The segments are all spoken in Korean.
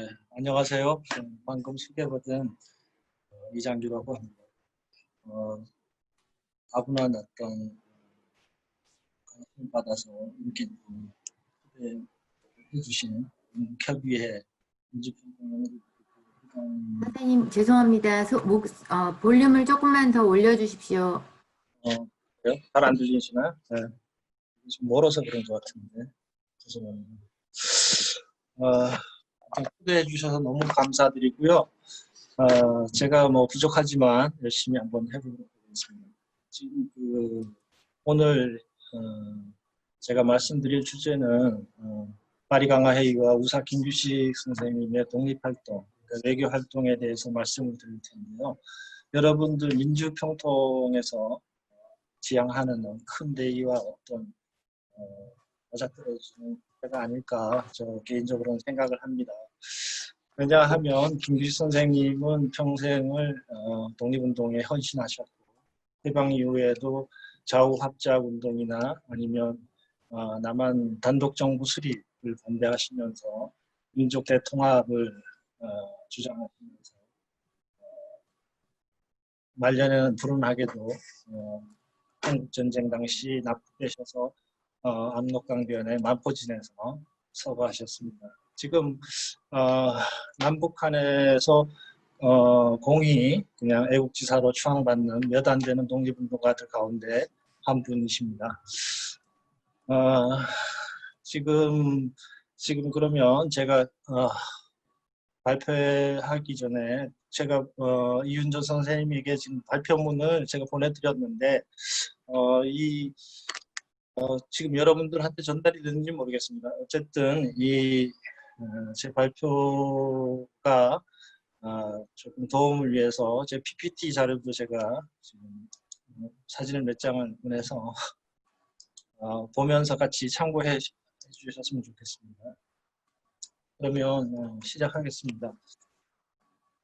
네, 안녕하세요. 방금 소개받은 이장규라고 합니다. 다분한 어떤 관심 받아서 이렇게 해주신 켜비의 민주평통을 선생님 죄송합니다. 볼륨을 조금만 더 올려주십시오. 잘 안 들리시나요? 네. 좀 멀어서 그런 것 같은데 죄송합니다. 초대해 주셔서 너무 감사드리고요. 제가 뭐 부족하지만 열심히 한번 해보도록 하겠습니다. 지금 오늘 제가 말씀드릴 주제는 파리 강화 회의와 우사 김규식 선생님의 독립활동, 그러니까 외교 활동에 대해서 말씀을 드릴 텐데요. 여러분들 민주평통에서 지향하는 큰 대의와 어떤 맞아떨어지는 때가 아닐까 저 개인적으로는 생각을 합니다. 왜냐하면 김규식 선생님은 평생을 독립운동에 헌신하셨고 해방 이후에도 좌우합작 운동이나 아니면 남한 단독정부 수립을 반대하시면서 민족 대통합을 주장하시면서 말년에는 불운하게도 한국전쟁 당시 납북되셔서 압록강변의 만포진에서 서거하셨습니다. 지금 남북한에서 공이 그냥 애국지사로 추앙받는 몇 안 되는 독립운동가들 가운데 한 분이십니다. 지금 그러면 제가 발표하기 전에 제가 이윤정 선생님에게 지금 발표문을 제가 보내드렸는데 지금 여러분들한테 전달이 됐는지 모르겠습니다. 어쨌든 제 발표가 조금 도움을 위해서 제 PPT 자료도 제가 지금 사진을 몇 장을 보내서 보면서 같이 참고해 주셨으면 좋겠습니다. 그러면 시작하겠습니다.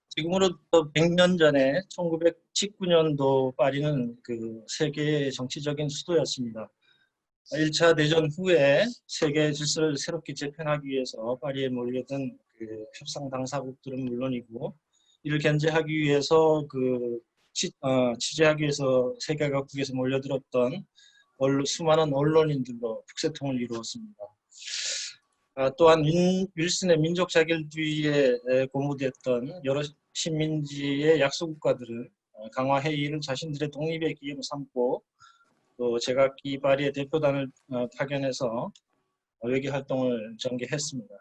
지금으로부터 100년 전에 1919년도 파리는 그 세계의 정치적인 수도였습니다. 1차 대전 후에 세계 질서를 새롭게 재편하기 위해서 파리에 몰려든 그 협상 당사국들은 물론이고 이를 견제하기 위해서 취재하기 위해서 세계 각국에서 몰려들었던 수많은 언론인들로 북새통을 이루었습니다. 또한 윌슨의 민족 자결주의에 고무됐던 여러 식민지의 약소국가들은 강화 회의를 자신들의 독립의 기회로 삼고 또 제각기 파리의 대표단을 파견해서 외교 활동을 전개했습니다.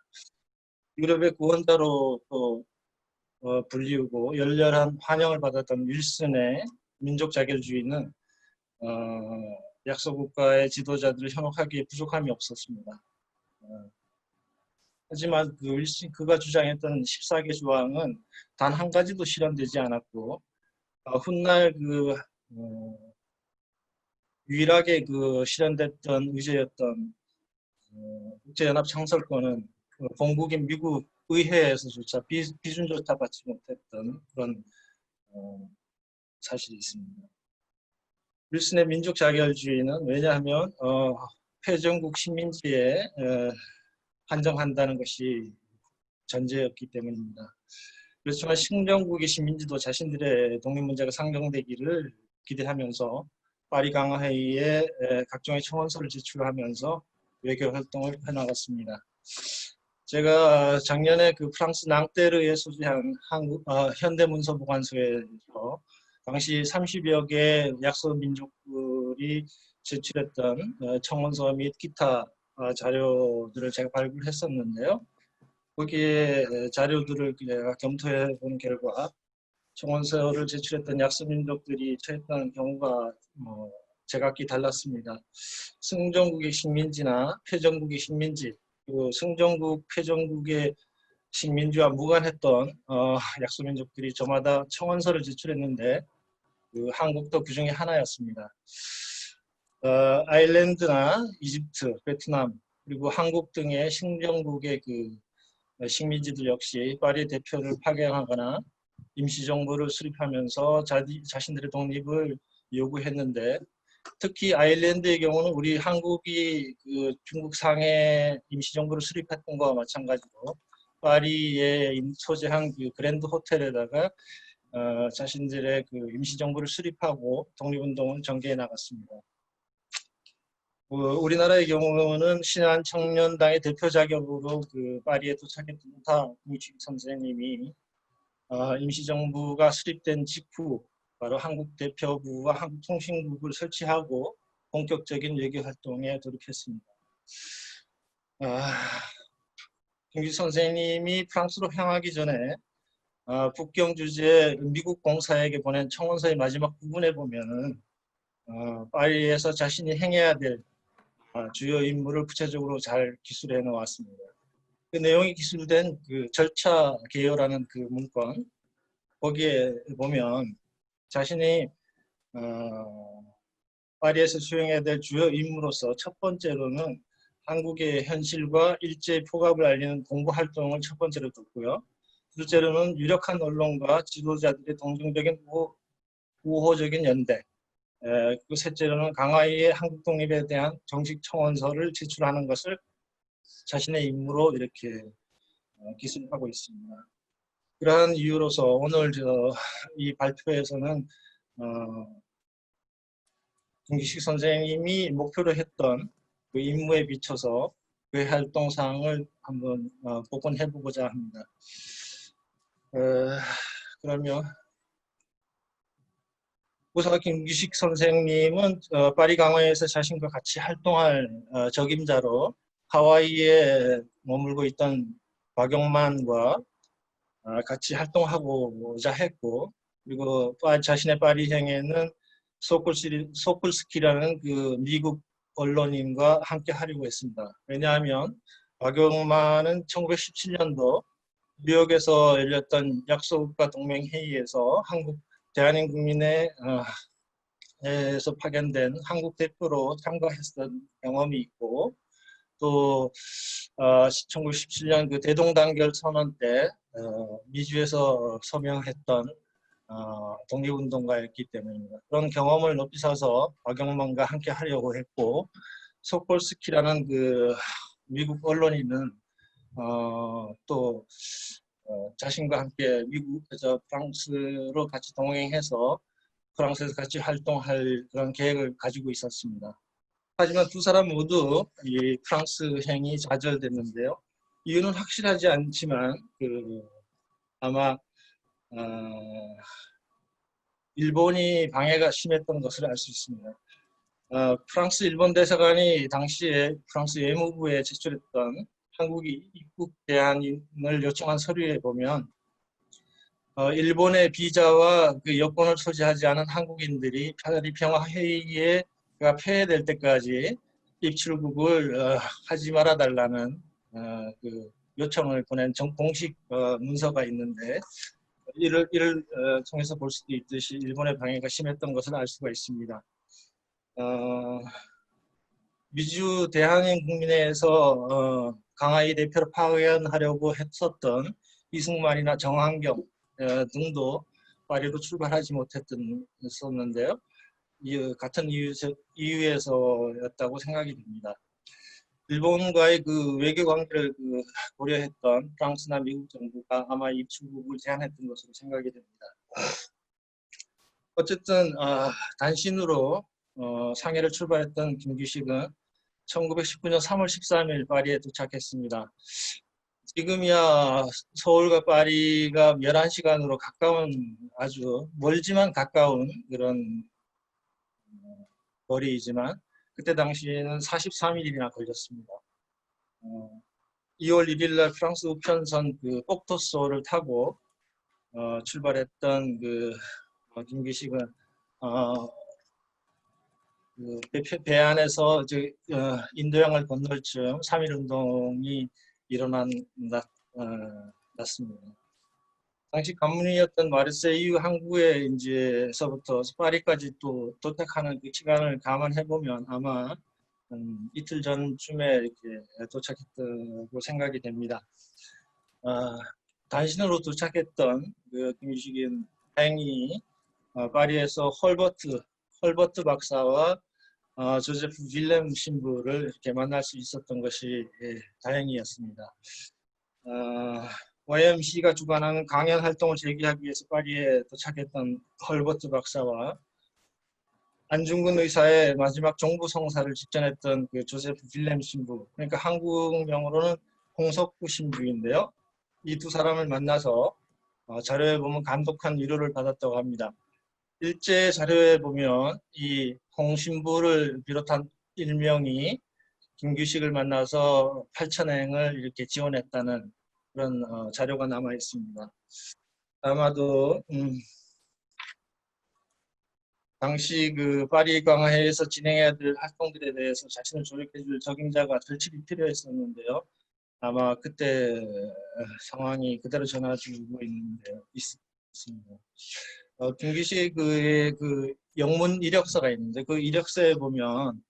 유럽의 구원자로 또 불리우고 열렬한 환영을 받았던 윌슨의 민족 자결주의는 약소국가의 지도자들을 현혹하기에 부족함이 없었습니다. 하지만 그가 주장했던 14개 조항은 단 한 가지도 실현되지 않았고 훗날 유일하게 실현됐던 의제였던 국제연합 창설권은 본국인 미국 의회에서조차 비준조차 받지 못했던 그런 사실이 있습니다. 윌슨의 민족 자결주의는 왜냐하면 패전국 식민지에 한정한다는 것이 전제였기 때문입니다. 그렇지만 신정국의 식민지도 자신들의 독립 문제가 상정되기를 기대하면서 파리 강화 회의에 각종의 청원서를 제출하면서 외교 활동을 해나갔습니다. 제가 작년에 프랑스 낭테르에 소재한 현대문서보관소에서 당시 30여 개 약소 민족들이 제출했던 청원서 및 기타 자료들을 제가 발굴했었는데요. 거기에 자료들을 제가 검토해 본 결과 청원서를 제출했던 약소민족들이 처했던 경우가 제각기 달랐습니다. 승전국의 식민지나 패전국의 식민지, 그리고 승전국, 패전국의 식민지와 무관했던 약소민족들이 저마다 청원서를 제출했는데 한국도 그 중에 하나였습니다. 아일랜드나 이집트, 베트남, 그리고 한국 등의 신정국의 식민지들 역시 파리 대표를 파견하거나 임시정부를 수립하면서 자신들의 독립을 요구했는데 특히 아일랜드의 경우는 우리 한국이 중국 상해 임시정부를 수립했던 것과 마찬가지로 파리에 소재한 그 그랜드 호텔에다가 자신들의 그 임시정부를 수립하고 독립운동을 전개해 나갔습니다. 우리나라의 경우는 신한청년당의 대표 자격으로 그 파리에 도착했던 김규식 선생님이 임시정부가 수립된 직후 바로 한국대표부와 한국통신국을 설치하고 본격적인 외교 활동에 돌입했습니다. 김규식 선생님이 프랑스로 향하기 전에 국경 주재 미국 공사에게 보낸 청원서의 마지막 부분에 보면은 파리에서 자신이 행해야 될 주요 임무를 구체적으로 잘 기술해 놓았습니다. 그 내용이 기술된 그 절차 개요라는 그 문건, 거기에 보면 자신이 파리에서 수행해야 될 주요 임무로서 첫 번째로는 한국의 현실과 일제의 포갑을 알리는 공부 활동을 첫 번째로 뒀고요. 둘째로는 유력한 언론과 지도자들의 동정적인 우호적인 연대, 그 셋째로는 강화이의 한국 독립에 대한 정식 청원서를 제출하는 것을 자신의 임무로 이렇게 기술하고 있습니다. 그러한 이유로서 오늘 이 발표에서는 김규식 선생님이 목표로 했던 그 임무에 비춰서 그 활동 사항을 한번 복원해 보고자 합니다. 그러면 우선 김규식 선생님은 파리 강화에서 자신과 같이 활동할 적임자로 하와이에 머물고 있던 박용만과 같이 활동하고자 했고, 그리고 자신의 파리행에는 소쿨스키라는 그 미국 언론인과 함께 하려고 했습니다. 왜냐하면 박용만은 1917년도 뉴욕에서 열렸던 약소국가 동맹회의에서 대한민국민에 에서 파견된 한국 대표로 참가했던 경험이 있고, 또 1917년 그 대동단결 선언 때 미주에서 서명했던 독립운동가였기 때문입니다. 그런 경험을 높이 사서 박용만과 함께 하려고 했고, 소콜스키라는 그 미국 언론인은 또 자신과 함께 미국에서 프랑스로 같이 동행해서 프랑스에서 같이 활동할 그런 계획을 가지고 있었습니다. 하지만 두 사람 모두 이 프랑스행이 좌절됐는데요. 이유는 확실하지 않지만 아마 일본이 방해가 심했던 것을 알 수 있습니다. 프랑스 일본 대사관이 당시에 프랑스 외무부에 제출했던 한국이 입국 대안을 요청한 서류에 보면 일본의 비자와 그 여권을 소지하지 않은 한국인들이 파리 평화 회의에 폐회될 때까지 입출국을 하지 말아 달라는 그 요청을 보낸 공식 문서가 있는데, 이를 통해서 볼 수도 있듯이 일본의 방해가 심했던 것을 알 수가 있습니다. 미주 대한민국민회에서 강하이 대표를 파견하려고 했었던 이승만이나 정한경 등도 파리로 출발하지 못했었는데요. 같은 이유에서였다고 생각이 됩니다. 일본과의 그 외교 관계를 고려했던 프랑스나 미국 정부가 아마 입출국을 제한했던 것으로 생각이 됩니다. 어쨌든 단신으로 상해를 출발했던 김규식은 1919년 3월 13일 파리에 도착했습니다. 지금이야 서울과 파리가 11시간으로 가까운, 아주 멀지만 가까운 그런 거리이지만 그때 당시에는 43일이나 걸렸습니다. 2월 1일 날 프랑스 우편선 그 꼭토소를 타고 출발했던 김규식은 배 안에서 인도양을 건널 즈음 3.1운동이 일어났습니다. 당시 관문이었던 마르세유 항구에 이제서부터 파리까지 또 도착하는 그 시간을 감안해 보면 아마 이틀 전쯤에 이렇게 도착했다고 생각이 됩니다. 단신으로 도착했던 김규식은 다행히 파리에서 헐버트 박사와 조제프 빌렘 신부를 이렇게 만날 수 있었던 것이 다행이었습니다. YMC가 주관하는 강연 활동을 재개하기 위해서 파리에 도착했던 헐버트 박사와 안중근 의사의 마지막 정부 성사를 집전했던 그 조세프 빌렘 신부, 그러니까 한국명으로는 홍석구 신부인데요. 이 두 사람을 만나서 자료에 보면 감독한 위로를 받았다고 합니다. 일제 자료에 보면 이 홍 신부를 비롯한 일명이 김규식을 만나서 8,000행을 이렇게 지원했다는 그런 자료가 남아 있습니다. 아마도 당시 그 파리 강화회에서 진행해야 될 활동들에 대해서 자신을 조력해줄 적임자가 절실히 필요했었는데요. 아마 그때 상황이 그대로 전해지고 있습니다. 김기식의 그 영문 이력서가 있는데 그 이력서에 보면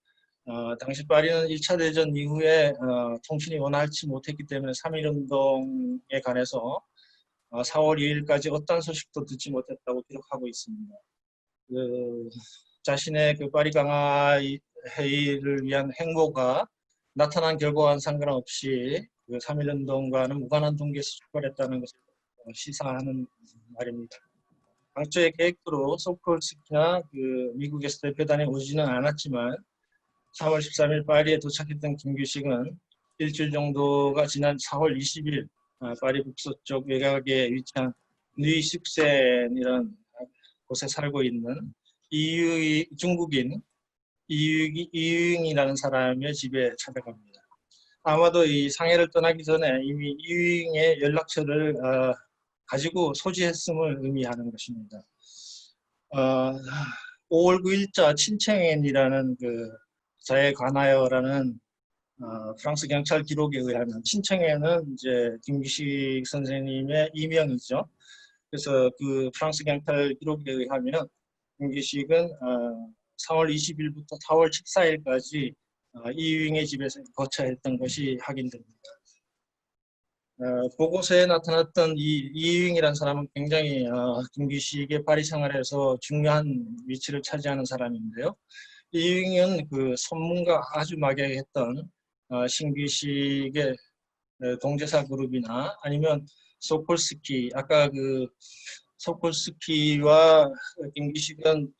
당시 파리는 1차 대전 이후에 통신이 원활치 못했기 때문에 3.1운동에 관해서 4월 2일까지 어떤 소식도 듣지 못했다고 기록하고 있습니다. 자신의 그 파리 강화 회의를 위한 행보가 나타난 결과와는 상관없이 그 3.1운동과는 무관한 동기에서 출발했다는 것을 시사하는 말입니다. 당초의 계획대로 소콜스키나 그 미국에서 대표단이 오지는 않았지만 3월 13일 파리에 도착했던 김규식은 일주일 정도가 지난 4월 20일 파리 북서쪽 외곽에 위치한 누이식센이라는 곳에 살고 있는 중국인 이유잉이라는 사람의 집에 찾아갑니다. 아마도 이 상해를 떠나기 전에 이미 이유잉의 연락처를 가지고 소지했음을 의미하는 것입니다. 5월 9일자 친청엔이라는 그 자에 관하여라는 프랑스 경찰 기록에 의하면 친청엔은 이제 김기식 선생님의 이명이죠. 그래서 그 프랑스 경찰 기록에 의하면 김기식은 3월 20일부터 4월 14일까지 이유잉의 집에서 거처했던 것이 확인됩니다. 보고서에 나타났던 이 이유잉이라는 사람은 굉장히 김기식의 파리 생활에서 중요한 위치를 차지하는 사람인데요. 이유잉은 그 선문과 아주 막연했던 신기식의 동제사 그룹이나 아니면 소콜스키, 아까 그 소콜스키와 김기식은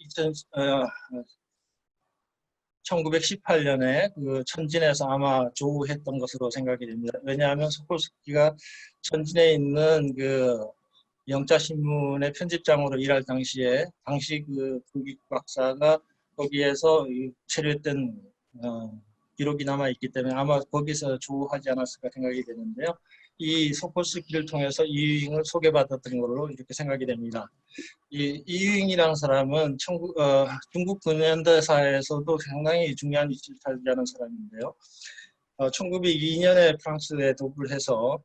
1918년에 그 천진에서 아마 조우했던 것으로 생각이 됩니다. 왜냐하면 소콜스키가 천진에 있는 그 영자신문의 편집장으로 일할 당시에 당시 그 국익 박사가 거기에서 체류했던 기록이 남아 있기 때문에 아마 거기서 조우하지 않았을까 생각이 되는데요. 이 소콜스키를 통해서 이유잉을 소개받았던 걸로 이렇게 생각이 됩니다. 이 이유잉이라는 사람은 중국 근현대사에서도 상당히 중요한 위치를 차지하는 사람인데요. 1902년에 프랑스에 도입을 해서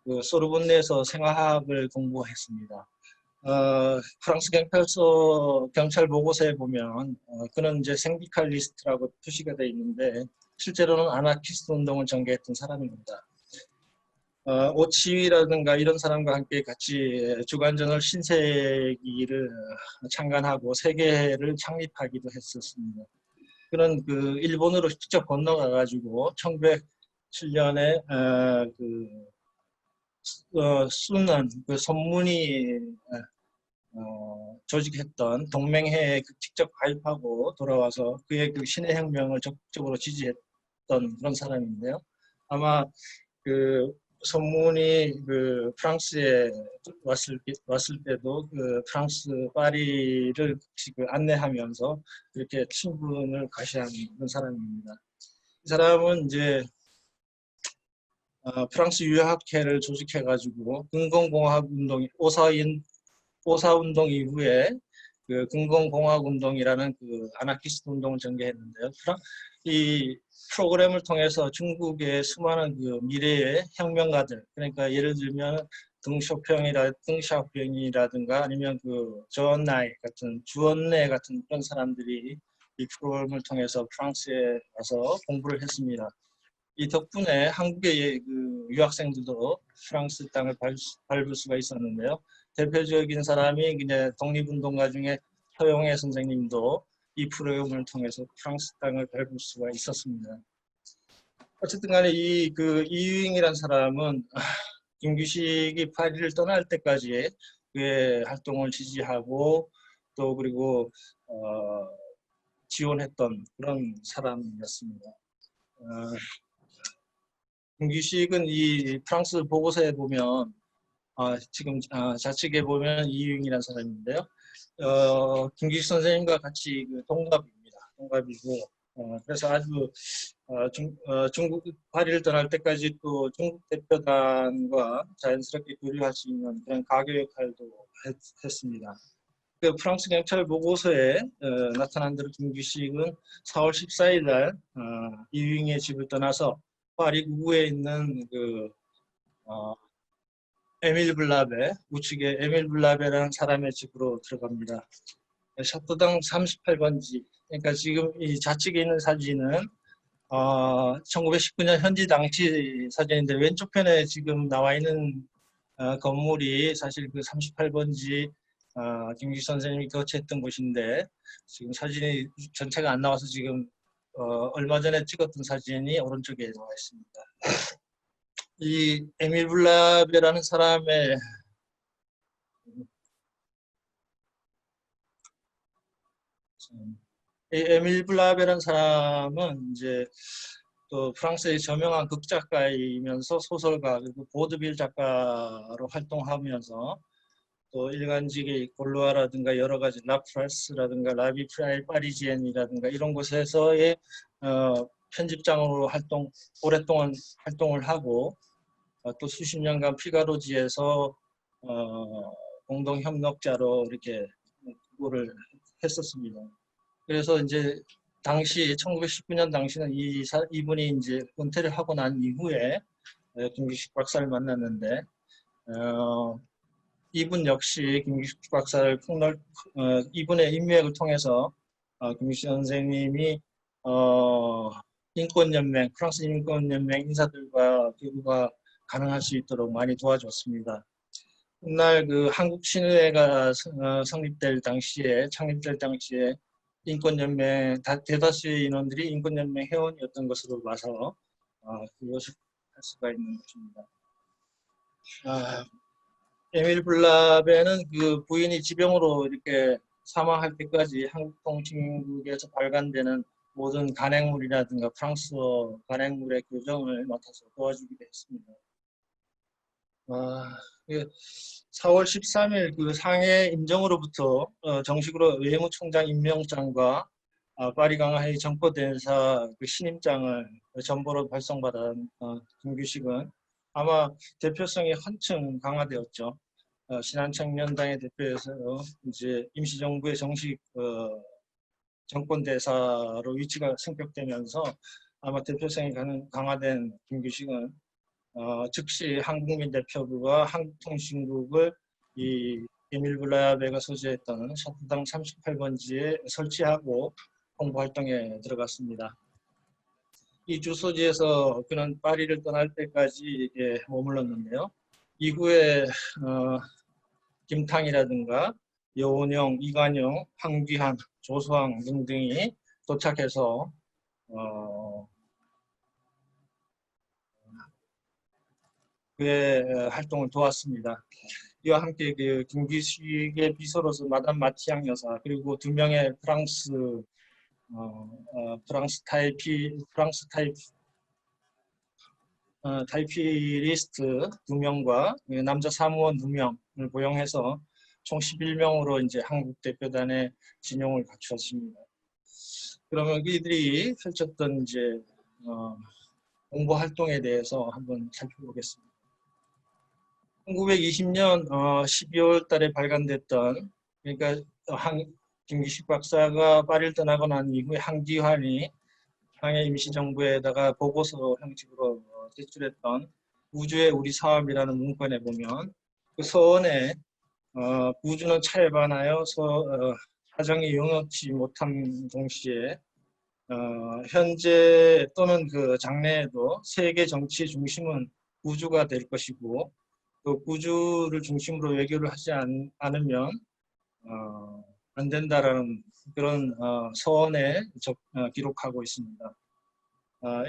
그 소르본네에서 생화학을 공부했습니다. 프랑스 경찰 보고서에 보면 그는 이제 생디칼리스트라고 표시가 되어 있는데 실제로는 아나키스트 운동을 전개했던 사람입니다. 오치위라든가 이런 사람과 함께 같이 주간저널 신세기를 창간하고 세계를 창립하기도 했었습니다. 그는 그 일본으로 직접 건너가 가지고 1907년에 순난 그 선문이 조직했던 동맹회에 직접 가입하고 돌아와서 그의 그 신의 혁명을 적극적으로 지지했던 그런 사람인데요. 아마 그 선문이 그 프랑스에 왔을 때도 그 프랑스 파리를 안내하면서 그렇게 친분을 가시한 그런 사람입니다. 이 사람은 이제 프랑스 유학회를 조직해가지고 근공공학 운동 오사 운동 이후에 그 근공공학 운동이라는 그 아나키스트 운동을 전개했는데요. 이 프로그램을 통해서 중국의 수많은 그 미래의 혁명가들, 그러니까 예를 들면 덩샤오병이라든가 아니면 그 조언나이 같은 주언네 같은 그런 사람들이 이 프로그램을 통해서 프랑스에 와서 공부를 했습니다. 이 덕분에 한국의 그 유학생들도 프랑스 땅을 밟을 수가 있었는데요. 대표적인 사람이 이제 독립운동가 중에 허용해 선생님도 이 프로그램을 통해서 프랑스 땅을 밟을 수가 있었습니다. 어쨌든 간에 이유잉이라는 사람은 김규식이 파리를 떠날 때까지 그의 활동을 지지하고 또 그리고 지원했던 그런 사람이었습니다. 김규식은 이 프랑스 보고서에 보면 지금 좌측에 보면 이유잉이라는 사람인데요. 김규식 선생님과 같이 동갑입니다. 동갑이고 그래서 아주 중국 파리를 떠날 때까지 또 중국 대표단과 자연스럽게 교류할 수 있는 그런 가교 역할도 했습니다. 그 프랑스 경찰 보고서에 나타난 대로 김규식은 4월 14일 날 이유잉의 집을 떠나서 파리 구구에 있는 에밀 블라베, 우측에 에밀 블라베라는 사람의 집으로 들어갑니다. 샤토당 38번지. 그러니까 지금 이 좌측에 있는 사진은 1919년 현지 당시 사진인데 왼쪽 편에 지금 나와 있는 건물이 사실 그 38번지 김규식 선생님이 거처했던 곳인데 지금 사진이 전체가 안 나와서 지금 얼마 전에 찍었던 사진이 오른쪽에 나와 있습니다. 이 에밀 블라베라는 사람의 에밀 블라베라는 사람은 이제 또 프랑스의 저명한 극작가이면서 소설가 그리고 보드빌 작가로 활동하면서 또 일간지기 골루아라든가 여러 가지 라프라스라든가 라비 파리지엔이라든가 이런 곳에서의 편집장으로 오랫동안 활동을 하고 또 수십 년간 피가로지에서 공동 협력자로 이렇게 구고를 했었습니다. 그래서 이제 당시 1919년 당시는 이분이 이제 은퇴를 하고 난 이후에 김규식 박사를 만났는데 이분 역시 김규식 박사를 이분의 인맥을 통해서 김규식 선생님이 인권연맹, 프랑스 인권연맹 인사들과 교류가 가능할 수 있도록 많이 도와줬습니다. 훗날 그 한국신의회가 창립될 당시에 인권연맹 대다수의 인원들이 인권연맹 회원이었던 것으로 봐서 그것을 할 수가 있는 것입니다. 에밀 블라베는 그 부인이 지병으로 이렇게 사망할 때까지 한국통신국에서 발간되는 모든 간행물이라든가 프랑스어 간행물의 교정을 맡아서 도와주기도 했습니다. 4월 13일 그 상해 임정으로부터 정식으로 외무총장 임명장과 파리 강화회의 정포대사 그 신임장을 전보로 발송받은 김규식은 아마 대표성이 한층 강화되었죠. 신한청년당의 대표에서 이제 임시정부의 정식 정권대사로 위치가 승격되면서 아마 대표성이 강화된 김규식은 즉시 한국민 대표부가 한국통신국을 이 에밀 블라베가 소재했던 샤토당 38번지에 설치하고 홍보활동에 들어갔습니다. 이 주소지에서 그는 파리를 떠날 때까지 머물렀는데요. 이후에 김탕이라든가 여운형, 이관용, 황귀한, 조수왕 등등이 도착해서 그의 활동을 도왔습니다. 이와 함께 그 김규식의 비서로서 마담 마티앙 여사 그리고 두 명의 타이피리스트 2명과 남자 사무원 2명을 고용해서 총 11명으로 이제 한국 대표단의 진용을 갖추었습니다. 그러면 이들이 펼쳤던 이제 공보 활동에 대해서 한번 살펴보겠습니다. 1920년 12월 달에 발간됐던 그러니까 김규식 박사가 파리를 떠나고 난 이후에 한기환이 상해 임시정부에다가 보고서 형식으로 제출했던 우주의 우리 사업이라는 문건에 보면 그 서원에 우주는 차에 반하여 사정이 용역지 못한 동시에 현재 또는 그 장래에도 세계 정치의 중심은 우주가 될 것이고 또 우주를 중심으로 외교를 하지 않으면 안 된다라는 그런 서원에 기록하고 있습니다.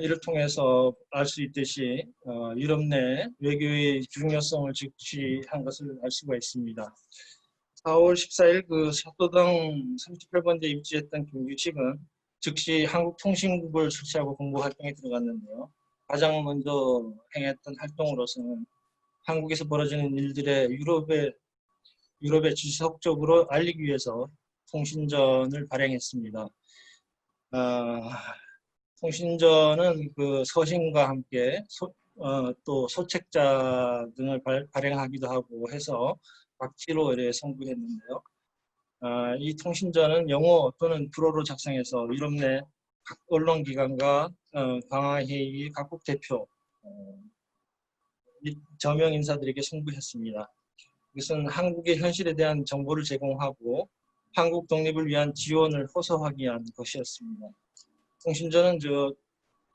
이를 통해서 알 수 있듯이 유럽 내 외교의 중요성을 직시한 것을 알 수가 있습니다. 4월 14일 그 사도당 38번지에 입지했던 김규식은 즉시 한국통신국을 설치하고 공보 활동에 들어갔는데요. 가장 먼저 행했던 활동으로서는 한국에서 벌어지는 일들에 유럽에 지속적으로 알리기 위해서 통신전을 발행했습니다. 통신전은 그 서신과 함께 또 소책자 등을 발행하기도 하고 해서 박지로 이렇게 선보였는데요. 이 통신전은 영어 또는 불어로 작성해서 유럽 내 각 언론기관과 강화회의 각국 대표 및 저명 인사들에게 송부했습니다. 이것은 한국의 현실에 대한 정보를 제공하고 한국 독립을 위한 지원을 호소하기 위한 것이었습니다. 통신전은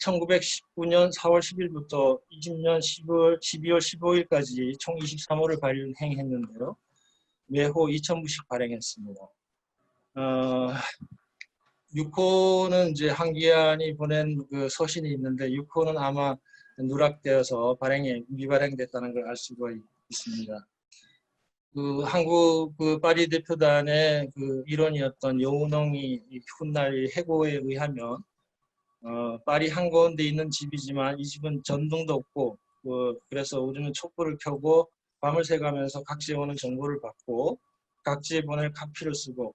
1919년 4월 10일부터 20년 12월 15일까지 총 23호를 발행했는데요. 매호 2,000부씩 발행했습니다. 6호는 이제 한기안이 보낸 그 서신이 있는데 6호는 아마 누락되어서 미발행됐다는 걸 알 수가 있습니다. 그 한국 그 파리 대표단의 그 일원이었던 여운홍이 훗날 해고에 의하면 파리 한가운데 있는 집이지만 이 집은 전등도 없고 그래서 우리는 촛불을 켜고 밤을 새가면서 각지에 오는 정보를 받고 각지에 보낼 카피를 쓰고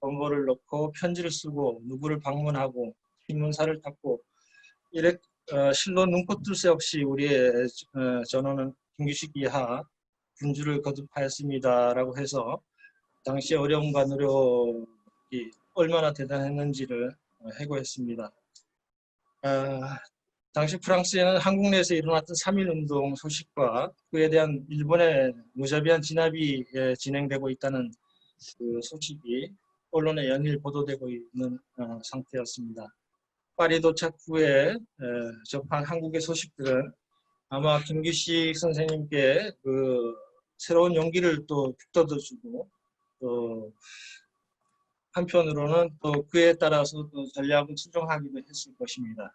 정보를 넣고 편지를 쓰고 누구를 방문하고 신문사를 닫고 이래 실로 눈코 뜰 새 없이 우리의 전원은 김규식 이하 군주를 거듭하였습니다라고 해서 당시 어려움과 노력이 얼마나 대단했는지를 해고했습니다. 당시 프랑스에는 한국 내에서 일어났던 3.1운동 소식과 그에 대한 일본의 무자비한 진압이 진행되고 있다는 그 소식이 언론에 연일 보도되고 있는 상태였습니다. 파리 도착 후에 접한 한국의 소식들은 아마 김규식 선생님께 그 새로운 용기를 또 북돋아주고 또 한편으로는 또 그에 따라서 또 전략을 수정하기도 했을 것입니다.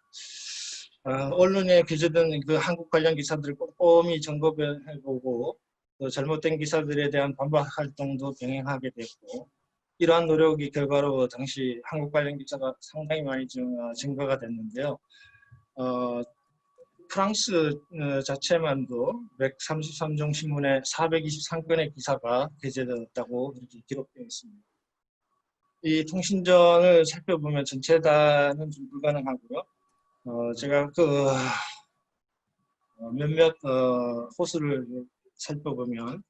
언론에 게재된 그 한국 관련 기사들을 꼼꼼히 점검해보고 또 잘못된 기사들에 대한 반박 활동도 병행하게 됐고 이러한 노력의 결과로 당시 한국 관련 기사가 상당히 많이 증가가 됐는데요. 프랑스 자체만도 133종 신문에 423건의 기사가 게재되었다고 이렇게 기록되어 있습니다. 이 통신전을 살펴보면 전체다는 좀 불가능하고요. 제가 그 몇몇 호수를 살펴보면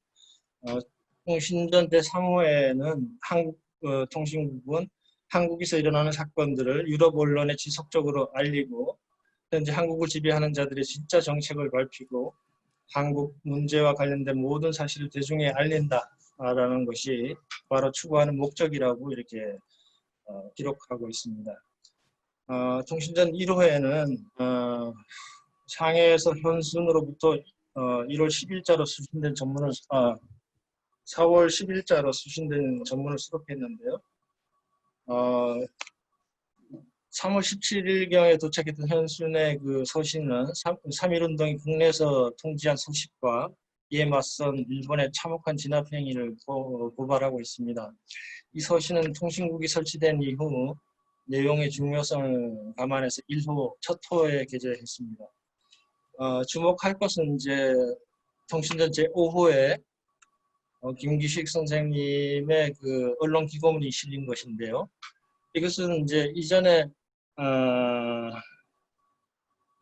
통신전 제3호에는 한국 통신국은 한국에서 일어나는 사건들을 유럽 언론에 지속적으로 알리고 현재 한국을 지배하는 자들의 진짜 정책을 밝히고 한국 문제와 관련된 모든 사실을 대중에 알린다라는 것이 바로 추구하는 목적이라고 이렇게 기록하고 있습니다. 통신전 1호에는 상해에서 현순으로부터 1월 10일자로 수신된 전문을 4월 10일자로 수신된 전문을 수록했는데요. 3월 17일경에 도착했던 현순의 그 서신은 3.1운동이 국내에서 통지한 소식과 이에 맞선 일본의 참혹한 진압 행위를 고발하고 있습니다. 이 서신은 통신국이 설치된 이후 내용의 중요성을 감안해서 1호, 첫 호에 게재했습니다. 주목할 것은 이제 통신전 제5호에 김규식 선생님의 그 언론 기고문이 실린 것인데요. 이것은 이제 이전에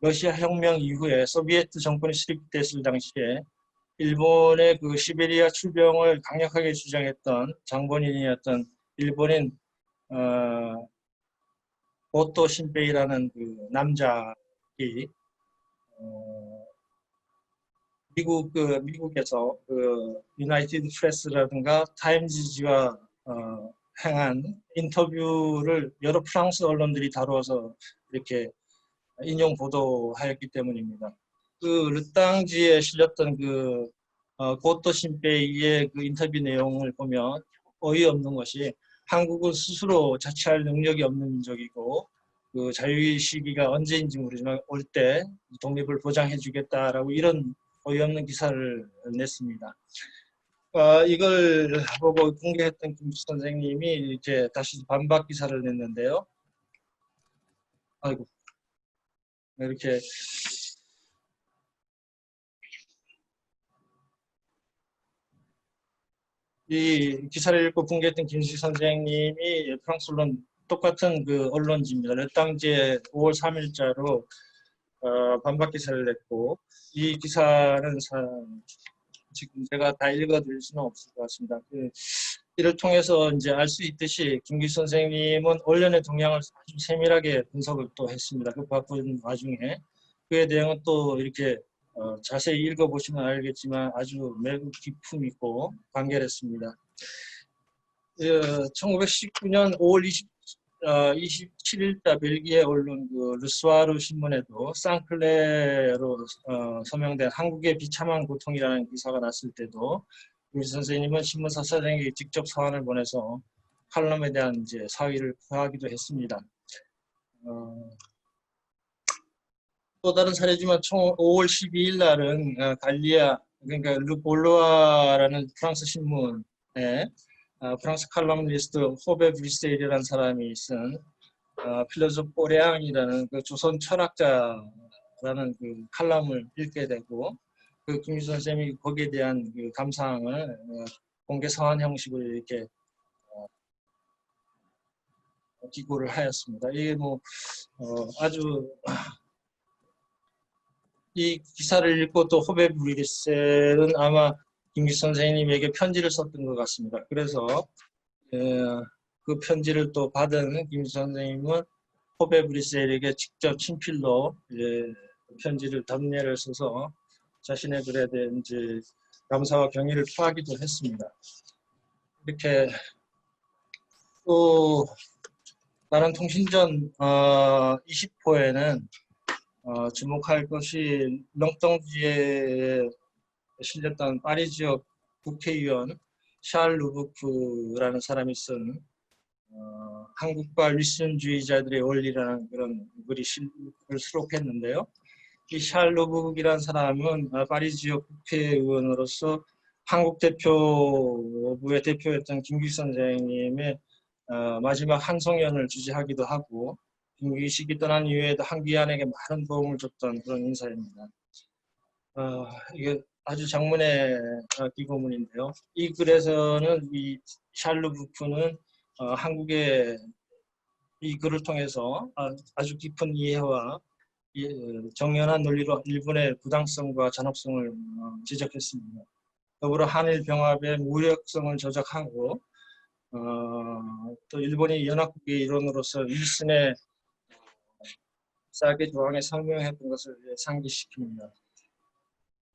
러시아 혁명 이후에 소비에트 정권이 수립됐을 당시에 일본의 그 시베리아 출병을 강력하게 주장했던 장본인이었던 일본인 오토 신페이라는 그 남자이 미국에서 그 유나이티드 프레스라든가 타임지지와 행한 인터뷰를 여러 프랑스 언론들이 다루어서 이렇게 인용 보도하였기 때문입니다. 그 르땅지에 실렸던 그 고토 신페이의 그 인터뷰 내용을 보면 어이없는 것이 한국은 스스로 자치할 능력이 없는 민족이고 그 자유의 시기가 언제인지 모르지만 올 때 독립을 보장해 주겠다라고 이런 어이없는 기사를 냈습니다. 이걸 보고 공개했던 김수 선생님이 이제 다시 반박 기사를 냈는데요. 아이고, 이렇게 이 기사를 읽고 공개했던 김수 선생님이 프랑스 언론 똑같은 그 언론지입니다. 르땅지에 5월 3일자로 반박 기사를 냈고, 이 기사는 지금 제가 다 읽어드릴 수는 없을 것 같습니다. 이를 통해서 이제 알 수 있듯이 김기수 선생님은 언론의 동향을 아주 세밀하게 분석을 또 했습니다. 그 바쁜 와중에 그의 내용은 또 이렇게 자세히 읽어보시면 알겠지만 아주 매우 기품 있고 간결했습니다. 1919년 5월 27일자 벨기에 언론 그 르수아르 신문에도 쌍클레로 서명된 한국의 비참한 고통이라는 기사가 났을 때도 김기수 선생님은 신문사 사장에게 직접 서한을 보내서 칼럼에 대한 이제 사의를 표하기도 했습니다. 또 다른 사례지만 총 5월 12일 날은 갈리아 그러니까 르볼로아라는 프랑스 신문에 프랑스 칼럼니스트 호베 브리세일이라는 사람이 쓴 필로소프 오레앙이라는 그 조선 철학자라는 그 칼럼을 읽게 되고 그 김기수 선생님이 거기에 대한 그 감상을 공개 서한 형식으로 이렇게 기고를 하였습니다. 이게 뭐 아주 이 기사를 읽고 또 호베 브리셀은 아마 김기수 선생님에게 편지를 썼던 것 같습니다. 그래서 그 편지를 또 받은 김기수 선생님은 호베 브리셀에게 직접 친필로 편지를 답례를 써서 자신의 글에 대한 이제 감사와 경의를 표하기도 했습니다. 이렇게 또 다른 통신전 20호에는 주목할 것이 렁덩지에 실렸던 파리 지역 국회의원 샤를 루브크라는 사람이 쓴 한국과 일순주의자들의 원리라는 그런 글을 수록했는데요. 이 샤를 루브크라는 사람은 파리 지역 국회의원으로서 한국 대표부의 대표였던 김기수 선생님의 마지막 한송연을 주재하기도 하고 김기식이 떠난 이후에도 한귀안에게 많은 도움을 줬던 그런 인사입니다. 이게 아주 장문의 기고문인데요. 이 글에서는 이 샬르 부프는 한국의 이 글을 통해서 아주 깊은 이해와 정연한 논리로 일본의 부당성과 잔혹성을 지적했습니다. 더불어 한일 병합의 무력성을 저작하고 또 일본이 연합국의 일원으로서 일선의 싸게 조항에 성명했던 것을 상기시킵니다.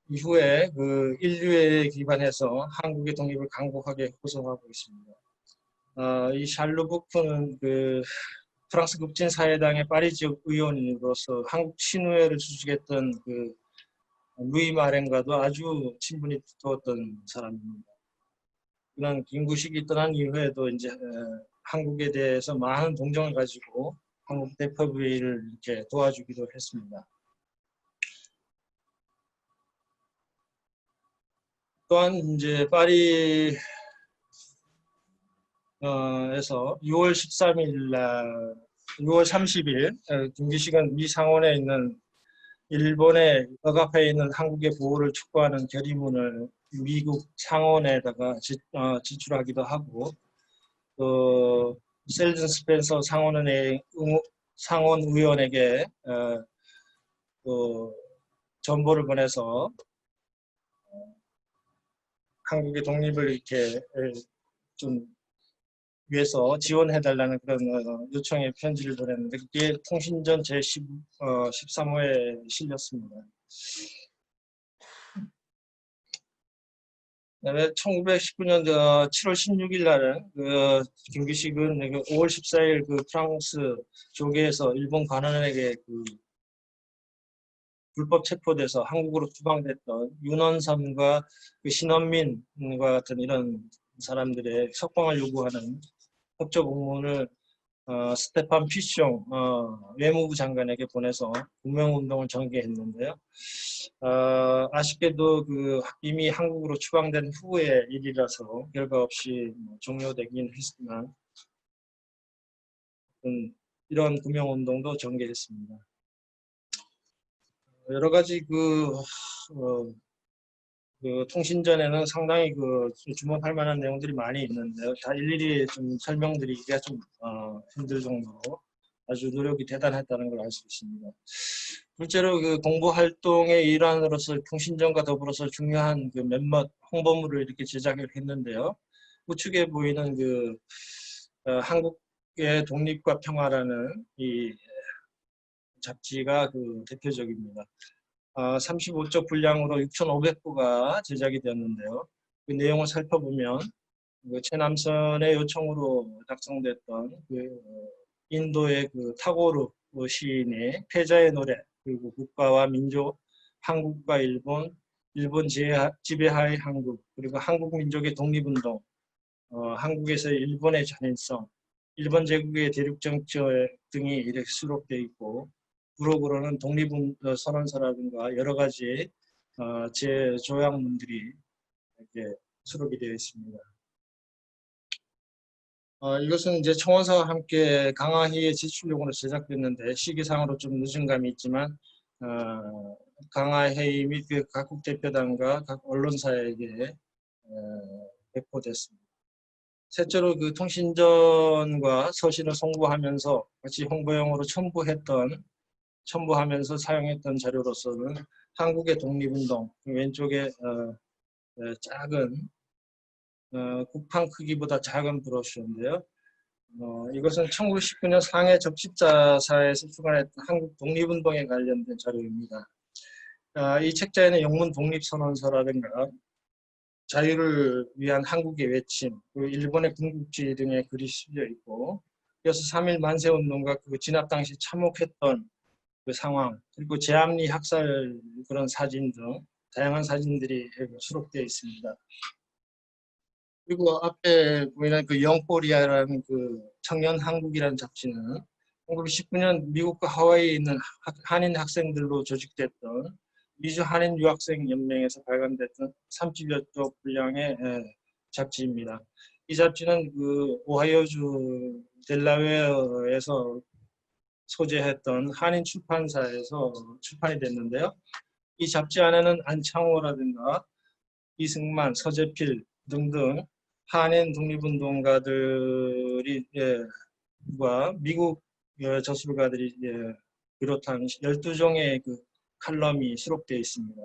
이후에 그 인류에 기반해서 한국의 독립을 강곡하게 호소하고 있습니다. 이 샬르부크는 그 프랑스 급진사회당의 파리 지역 의원으로서 한국 친우회를 주축했던 그 루이 마렌과도 아주 친분이 두터웠던 사람입니다. 이런 김구식이 떠난 이후에도 이제 한국에 대해서 많은 동정을 가지고 한국 대표부를 이렇게 도와주기도 했습니다. 또한 이제 파리에서 6월 13일 날 6월 30일 김기식은 미 상원에 있는 일본의 억압해 있는 한국의 보호를 촉구하는 결의문을 미국 상원에다가 지출하기도 하고 또 셀든 스펜서 상원 의원에게 전보를 보내서 한국의 독립을 이렇게 좀 위해서 지원해달라는 그런 요청의 편지를 보냈는데 그게 통신전 제13호에 실렸습니다. 그다음에 1919년 7월 16일 날은 김기식은 5월 14일 그 프랑스 조계에서 일본 관원에게 그 불법 체포돼서 한국으로 추방됐던 윤원삼과 그 신원민과 같은 이런 사람들의 석방을 요구하는 협조 공문을 스테판 피숑 외무부 장관에게 보내서 구명운동을 전개했는데요. 아쉽게도 이미 한국으로 추방된 후의 일이라서 결과 없이 종료되긴 했지만 이런 구명운동도 전개했습니다. 여러 가지 통신전에는 상당히 주목할 만한 내용들이 많이 있는데요. 다 일일이 좀 설명드리기가 좀 힘들 정도로 아주 노력이 대단했다는 걸 알 수 있습니다. 실제로 공보 활동의 일환으로서 통신전과 더불어서 중요한 몇몇 홍보물을 이렇게 제작을 했는데요. 우측에 보이는 한국의 독립과 평화라는 이 잡지가 대표적입니다. 35쪽 분량으로 6,500부가 제작이 되었는데요. 그 내용을 살펴보면 최남선의 요청으로 작성됐던 인도의 타고르 시인의 패자의 노래, 그리고 국가와 민족, 한국과 일본, 일본 지배하의 한국, 그리고 한국 민족의 독립운동, 한국에서의 일본의 잔인성, 일본 제국의 대륙 정책 등이 이렇게 수록되어 있고, 부록으로는 독립선언서라든가 여러 가지 제조약문들이 이렇게 수록이 되어 있습니다. 이것은 이제 청원서와 함께 강화회의 제출 요구로 제작됐는데 시기상으로 좀 늦은 감이 있지만 강화회의 및 각국 대표단과 각 언론사에게 배포됐습니다. 셋째로 통신전과 서신을 송부하면서 같이 홍보용으로 첨부하면서 사용했던 자료로서는 한국의 독립운동, 왼쪽에 작은 국판 크기보다 작은 브로셔인데요. 이것은 1919년 상해 적십자사에서 출간했던 한국 독립운동에 관련된 자료입니다. 이 책자에는 영문 독립선언서라든가 자유를 위한 한국의 외침, 일본의 군국주의 등의 글이 실려 있고, 이어서 3.1 만세운동과 진압 당시 참혹했던 상황, 그리고 제암리 학살 그런 사진 등 다양한 사진들이 수록되어 있습니다. 그리고 앞에 보이는 영코리아라는 청년 한국이라는 잡지는 1919년 미국과 하와이에 있는 한인 학생들로 조직됐던 미주 한인 유학생 연맹에서 발간됐던 30여 쪽 분량의 잡지입니다. 이 잡지는 오하이오주 델라웨어에서 소재했던 한인 출판사에서 출판이 됐는데요. 이 잡지 안에는 안창호라든가 이승만, 서재필 등등 한인 독립운동가들이 미국 저술가들이 비롯한 12종의 칼럼이 수록되어 있습니다.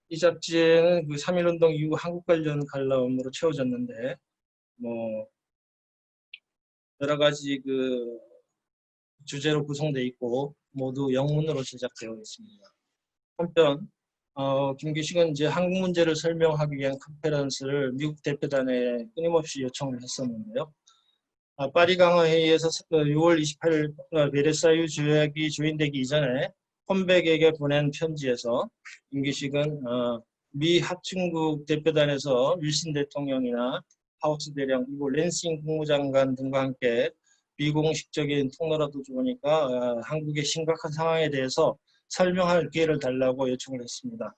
이 잡지에는 3.1운동 이후 한국 관련 칼럼으로 채워졌는데 여러 가지 주제로 구성되어 있고 모두 영문으로 제작되어 있습니다. 한편 김기식은 이제 한국 문제를 설명하기 위한 컨퍼런스를 미국 대표단에 끊임없이 요청을 했었는데요. 파리 강화회의에서 6월 28일 베르사유 조약이 조인되기 이전에 홈백에게 보낸 편지에서 김기식은 미 합중국 대표단에서 윌슨 대통령이나 하우스 대령 그리고 랜싱 국무장관 등과 함께 비공식적인 통로라도 좋으니까 한국의 심각한 상황에 대해서 설명할 기회를 달라고 요청을 했습니다.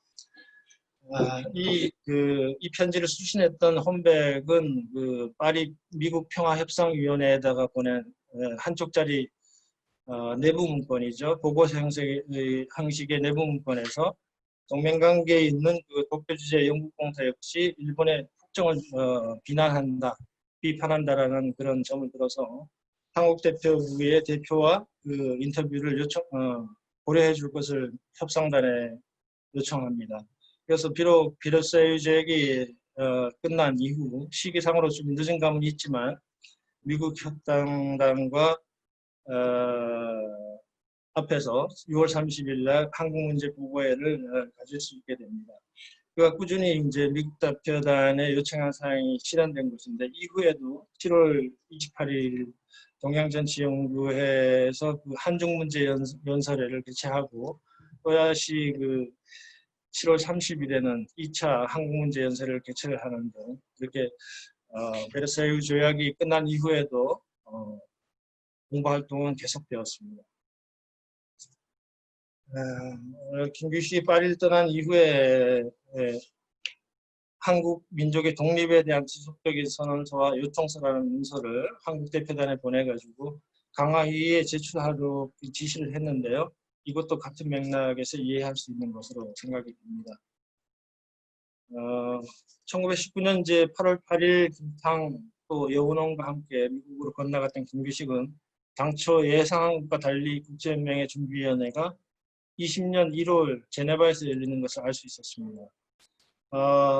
이 편지를 수신했던 홈백은 파리 미국 평화협상위원회에다가 보낸 한쪽짜리 내부 문건이죠. 보고서 형식의 내부 문건에서 동맹관계에 있는 독재 주재 영국 공사 역시 일본의 국정을 비판한다라는 그런 점을 들어서 한국 대표부의 대표와 인터뷰를 고려해 줄 것을 협상단에 요청합니다. 그래서 비록 베르사유 조약이 끝난 이후 시기상으로 좀 늦은 감은 있지만 미국 협상단과 앞에서 6월 30일 날 한국 문제 보고회를 가질 수 있게 됩니다. 그가 꾸준히 이제 미국 대표단의 요청한 사항이 실현된 것인데 이후에도 7월 28일 동양전치연구회에서 한중 문제 연설회를 개최하고 또다시 7월 30일에는 2차 한국 문제 연설회를 개최를 하는 등 이렇게 베르사유 조약이 끝난 이후에도 공부 활동은 계속되었습니다. 김규식이 파리를 떠난 이후에 한국 민족의 독립에 대한 지속적인 선언서와 요청서라는 문서를 한국 대표단에 보내가지고 강화회의에 제출하도록 지시를 했는데요. 이것도 같은 맥락에서 이해할 수 있는 것으로 생각이 됩니다. 1919년 8월 8일 김탕 또 여운홍과 함께 미국으로 건너갔던 김규식은 당초 예상한 것과 달리 국제연맹의 준비위원회가 20년 1월 제네바에서 열리는 것을 알 수 있었습니다.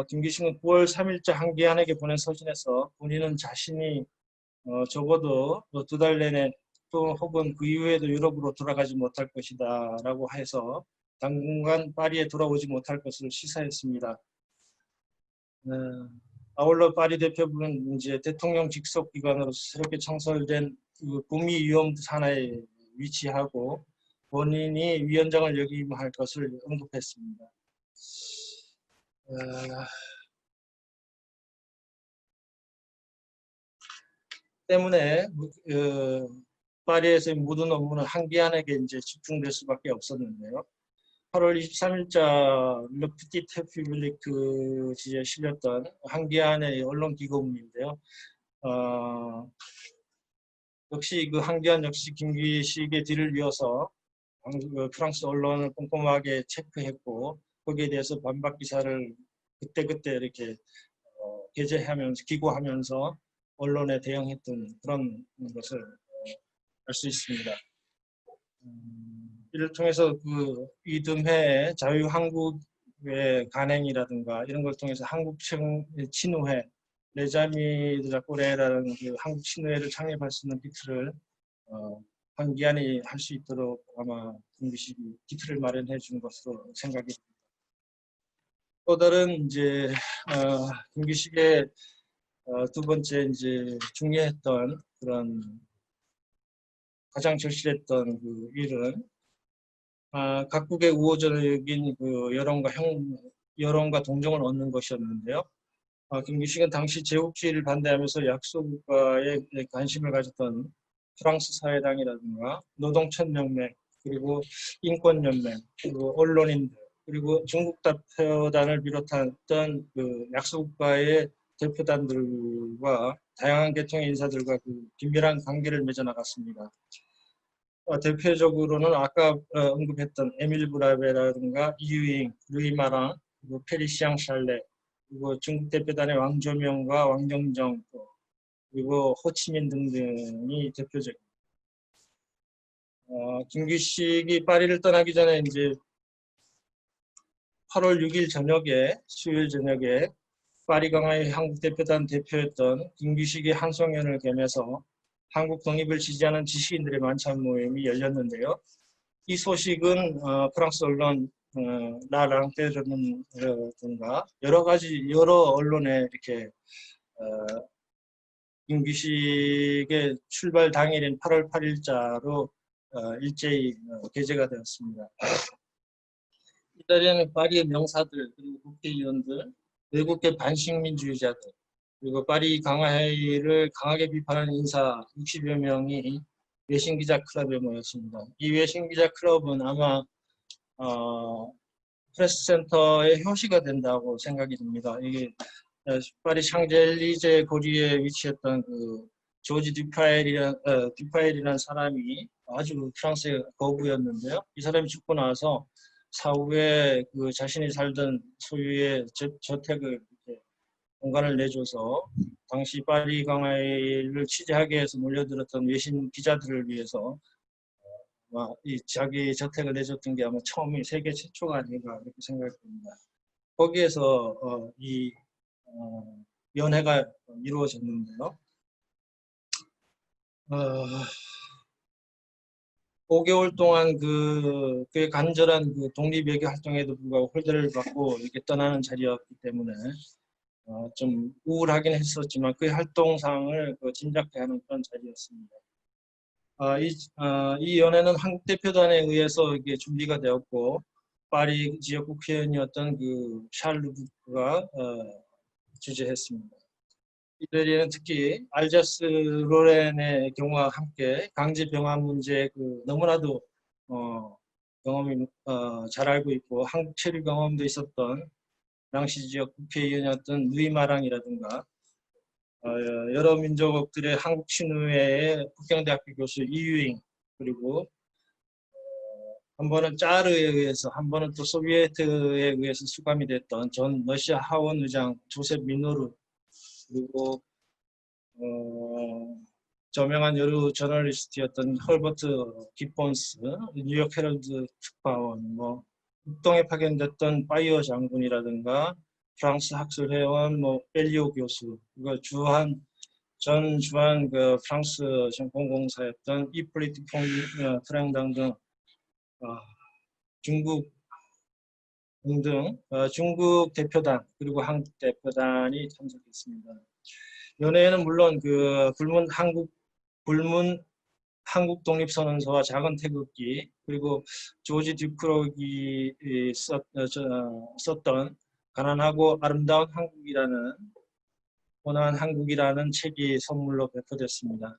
김규식은 9월 3일자 한기안에게 보낸 서신에서 본인은 자신이 적어도 2달 내내 또 혹은 그 이후에도 유럽으로 돌아가지 못할 것이다 라고 해서 당분간 파리에 돌아오지 못할 것을 시사했습니다. 아울러 파리 대표부는 이제 대통령 직속 기관으로 새롭게 창설된 그 국미위원부 산하에 위치하고 본인이 위원장을 역임할 것을 언급했습니다. 때문에 파리에서의 모든 업무는 한기안에게 이제 집중될 수밖에 없었는데요. 8월 23일자 르프티테 퓨블리크 지에 실렸던 한기안의 언론 기고문인데요. 역시 그 한기안 역시 김규식의 뒤를 이어서 프랑스 언론을 꼼꼼하게 체크했고 거기에 대해서 반박 기사를 그때그때 이렇게 게재하면서 기고하면서 언론에 대응했던 그런 것을 알 수 있습니다. 이를 통해서 그 이듬해 자유한국의 간행이라든가 이런 걸 통해서 한국 친우회, 레자미 드라꼬레라는 그 한국 친우회를 창립할 수 있는 기틀을 한기안이 할 수 있도록 아마 김규식이 기틀을 마련해 준 것으로 생각이 됩니다. 또 다른 이제 김규식의 두 번째 이제 중요했던 그런 가장 절실했던 그 일은 각국의 우호적인 그 여론과 동정을 얻는 것이었는데요. 김규식은 당시 제국주의를 반대하면서 약소국가에 관심을 가졌던 프랑스 사회당이라든가 노동천연맹 그리고 인권연맹 그리고 언론인들 그리고 중국 대표단을 비롯했던 그 약소국가의 대표단들과 다양한 계통의 인사들과 그 긴밀한 관계를 맺어 나갔습니다. 대표적으로는 아까 언급했던 에밀 브라베라든가 이유잉, 루이 마랑, 그리고 페리시앙 샬레, 그리고 중국 대표단의 왕조명과 왕정정, 그리고 호치민 등등이 대표적입니다. 김규식이 파리를 떠나기 전에 이제 8월 6일 저녁에 수요일 저녁에 파리 강화의 한국 대표단 대표였던 김규식이 한송연을 겸해서 한국 독립을 지지하는 지식인들의 만찬 모임이 열렸는데요. 이 소식은 프랑스 언론 라랑테르든가 여러 언론에 이렇게 김규식의 출발 당일인 8월 8일자로 일제히 게재가 되었습니다. 이달에는 파리의 명사들 그리고 국회의원들, 외국계 반식민주의자들 그리고 파리 강화회의를 강하게 비판하는 인사 60여 명이 외신기자 클럽에 모였습니다. 이 외신기자 클럽은 아마 프레스센터의 효시가 된다고 생각이 듭니다. 이게 파리 샹젤리제 거리에 위치했던 그 조지 듀파엘이라는 사람이 아주 프랑스의 거부였는데요. 이 사람이 죽고 나서 사후에 그 자신이 살던 소유의 저택을 이렇게 공간을 내줘서 당시 파리 강화회의를 취재하기 위해서 몰려들었던 외신 기자들을 위해서 이 자기 저택을 내줬던 게 아마 처음이 세계 최초가 아닌가 그렇게 생각됩니다. 거기에서 이 연회가 이루어졌는데요. 5개월 동안 그의 간절한 그 독립외교 활동에도 불구하고 홀대를 받고 이렇게 떠나는 자리였기 때문에 좀 우울하긴 했었지만 그의 활동상을 짐작케 하는 그런 자리였습니다. 이 연회는 한국 대표단에 의해서 이게 준비가 되었고 파리 지역 국회의원이었던 그 샤르 루브가 주재했습니다. 이들은 특히 알자스 로렌의 경우와 함께 강제 병합 문제 너무나도 경험이 잘 알고 있고 한국 체류 경험도 있었던 당시 지역 국회의원이었던 누이마랑이라든가 여러 민족들의 한국 친우회의 북경대학교 교수 이유잉, 그리고 한 번은 짜르에 의해서, 한 번은 또 소비에트에 의해서 수감이 됐던 전 러시아 하원 의장 조셉 미노르, 그리고 저명한 여류 저널리스트였던 헐버트 기폰스, 뉴욕 헤럴드 특파원, 북동에 파견됐던 파이어 장군이라든가 프랑스 학술회원 벨리오 교수, 전 주한 프랑스 공공사였던 이플리트 프랭당 등 중국 등등 중국 대표단 그리고 한국 대표단이 참석했습니다. 연회에는 물론 불문 한국 독립선언서와 작은 태극기, 그리고 조지 듀크록이 썼던 가난하고 아름다운 한국이라는 책이 선물로 배포됐습니다.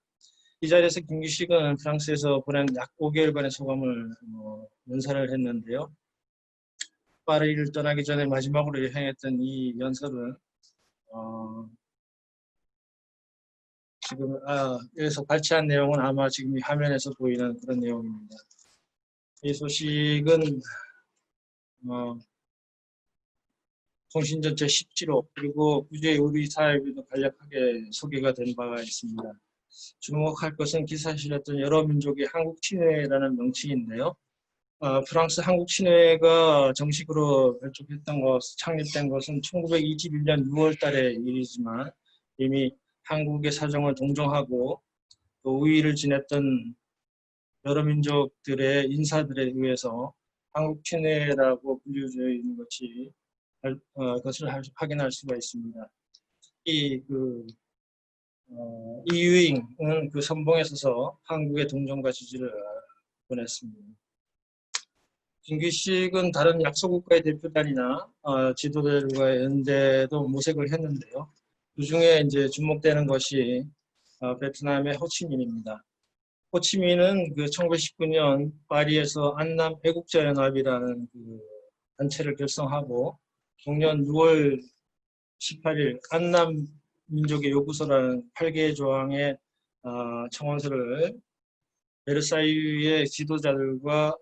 이 자리에서 김기식은 프랑스에서 보낸 약 5개월간의 소감을 연설을 했는데요. 파리를 떠나기 전에 마지막으로 여행했던 이 연설은 지금 여기서 발췌한 내용은 아마 지금 이 화면에서 보이는 그런 내용입니다. 이 소식은 통신 전체 17호 그리고 구제 우리 사회에도 간략하게 소개가 된 바가 있습니다. 주목할 것은 기사에 실렸던 여러 민족의 한국 친회라는 명칭인데요. 프랑스 한국 친회가 정식으로 창립된 것은 1921년 6월 달의 일이지만 이미 한국의 사정을 동정하고 또 우위를 지냈던 여러 민족들의 인사들에 의해서 한국 친회라고 불려져 있는 것을 확인할 수가 있습니다. 특히 이유잉은 그 선봉에 서서 한국의 동정과 지지를 보냈습니다. 김기식은 다른 약소국가의 대표단이나 지도자들과의 연대도 모색을 했는데요. 그 중에 이제 주목되는 것이 베트남의 호치민입니다. 호치민은 1919년 파리에서 안남 애국자연합이라는 단체를 결성하고 동년 6월 18일 안남 민족의 요구서라는 8개 조항의 청원서를 베르사유의 지도자들과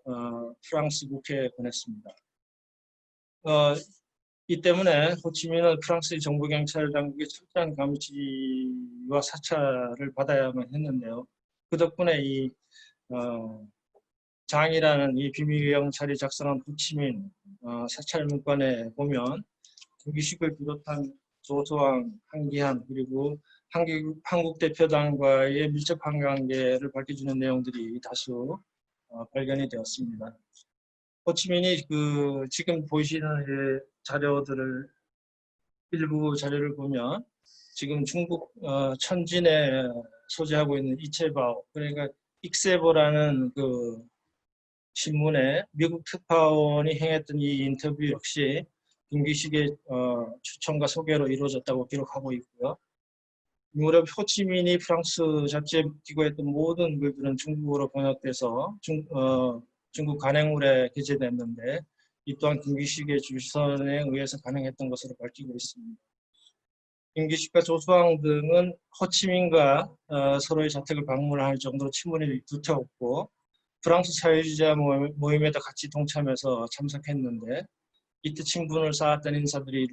프랑스 국회에 보냈습니다. 이 때문에 호치민은 프랑스의 정부경찰 당국의 철저한 감시와 사찰을 받아야만 했는데요. 그 덕분에 이 장이라는 이 비밀경찰이 작성한 호치민 사찰 문건에 보면 김기식을 비롯한 조소왕, 한기한 그리고 한국 대표단과의 밀접한 관계를 밝혀주는 내용들이 다수 발견이 되었습니다. 호치민이 지금 보이시는 일부 자료를 보면 지금 중국 천진에 소재하고 있는 이체바오, 그러니까 익세보라는 신문에 미국 특파원이 행했던 이 인터뷰 역시 김기식의 추천과 소개로 이루어졌다고 기록하고 있고요. 무렵 호치민이 프랑스 잡지에 기고했던 모든 글들은 중국어로 번역돼서 중국 간행물에 게재됐는데 이 또한 김기식의 주선에 의해서 가능했던 것으로 밝히고 있습니다. 김기식과 조수왕 등은 호치민과 서로의 자택을 방문할 정도로 친분이 두터웠고 프랑스 사회주의자 모임에도 같이 동참해서 참석했는데 이때 친분을 쌓았던 인사들이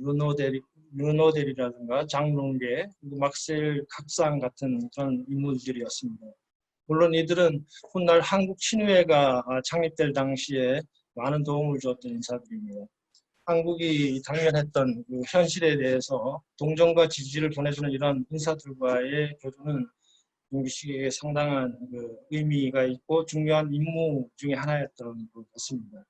르노델이라든가 장롱계, 그리고 막셀 각상 같은 그런 인물들이었습니다. 물론 이들은 훗날 한국 친회가 창립될 당시에 많은 도움을 주었던 인사들입니다. 한국이 당면했던 현실에 대해서 동정과 지지를 보내주는 이런 인사들과의 교류는 김기식에게 상당한 의미가 있고 중요한 임무 중에 하나였던 것 같습니다.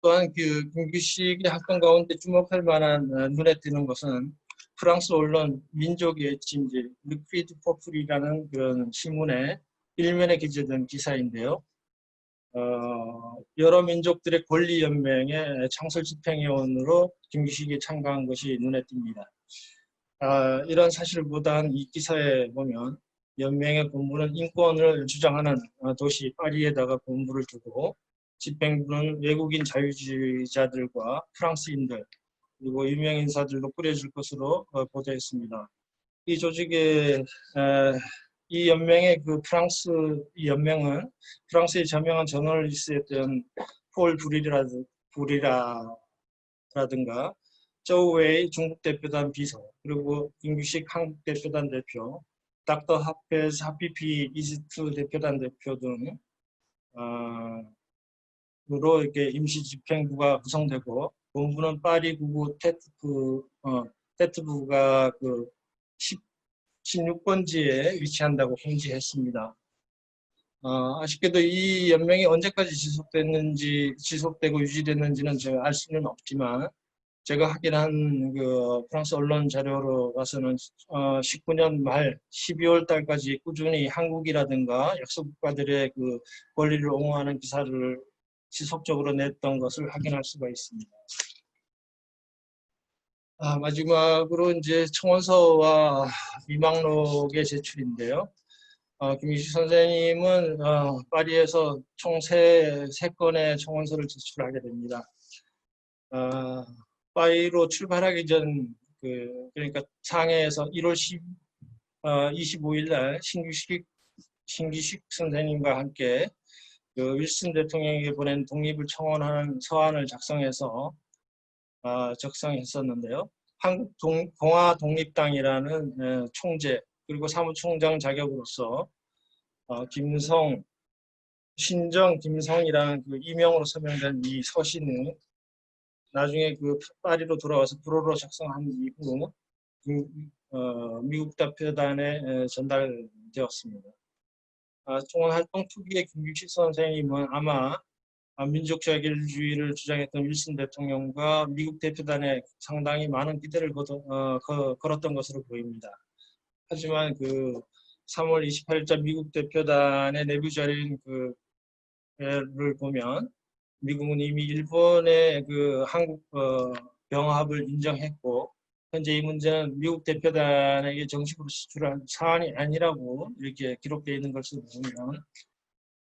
또한 김기식의 학관 가운데 주목할 만한 눈에 띄는 것은 프랑스 언론 민족의 진실, 리퀴드 포플이라는 그런 신문에 일면에 기재된 기사인데요. 여러 민족들의 권리연맹의 창설 집행위원으로 김기식이 참가한 것이 눈에 띕니다. 이런 사실보다는 이 기사에 보면 연맹의 본부는 인권을 주장하는 도시 파리에다가 본부를 두고 집행부는 외국인 자유주의자들과 프랑스인들 그리고 유명 인사들도 꾸려질 것으로 보도했습니다. 이 조직의 이 연맹의 이 연맹은 프랑스의 저명한 저널리스트였던 폴 부리라라든가 저우웨이 중국 대표단 비서 그리고 김규식 한국 대표단 대표, 닥터 하페스 하피피 이집트 대표단 대표 등으로 이렇게 임시 집행부가 구성되고 본부는 파리 구구 테트부가 16번지에 위치한다고 공지했습니다. 아쉽게도 이 연맹이 언제까지 지속되고 유지됐는지는 제가 알 수는 없지만 제가 확인한 프랑스 언론 자료로 봐서는 19년 말 12월 달까지 꾸준히 한국이라든가 약소 국가들의 권리를 옹호하는 기사를 지속적으로 냈던 것을 확인할 수가 있습니다. 마지막으로 이제 청원서와 비망록의 제출인데요. 김기식 선생님은 파리에서 총 3건의 청원서를 제출하게 됩니다. 파리로 출발하기 전 그러니까 상해에서 1월 25일 날 신기식 선생님과 함께 윌슨 대통령에게 보낸 독립을 청원하는 서한을 작성해서 적성했었는데요. 한국 공화 독립당이라는 총재 그리고 사무총장 자격으로서 신정 김성이라는 이명으로 서명된 이 서신은 나중에 파리로 돌아와서 불어로 작성한 이후 미국 대표단에 전달되었습니다. 청원 활동 초기에 김규식 선생님은 아마 민족 자결주의를 주장했던 윌슨 대통령과 미국 대표단에 상당히 많은 기대를 걸었던 것으로 보입니다. 하지만 3월 28일자 미국 대표단의 내부 자료를 보면 미국은 이미 일본의 한국 병합을 인정했고 현재 이 문제는 미국 대표단에게 정식으로 제출한 사안이 아니라고 이렇게 기록되어 있는 것을 보면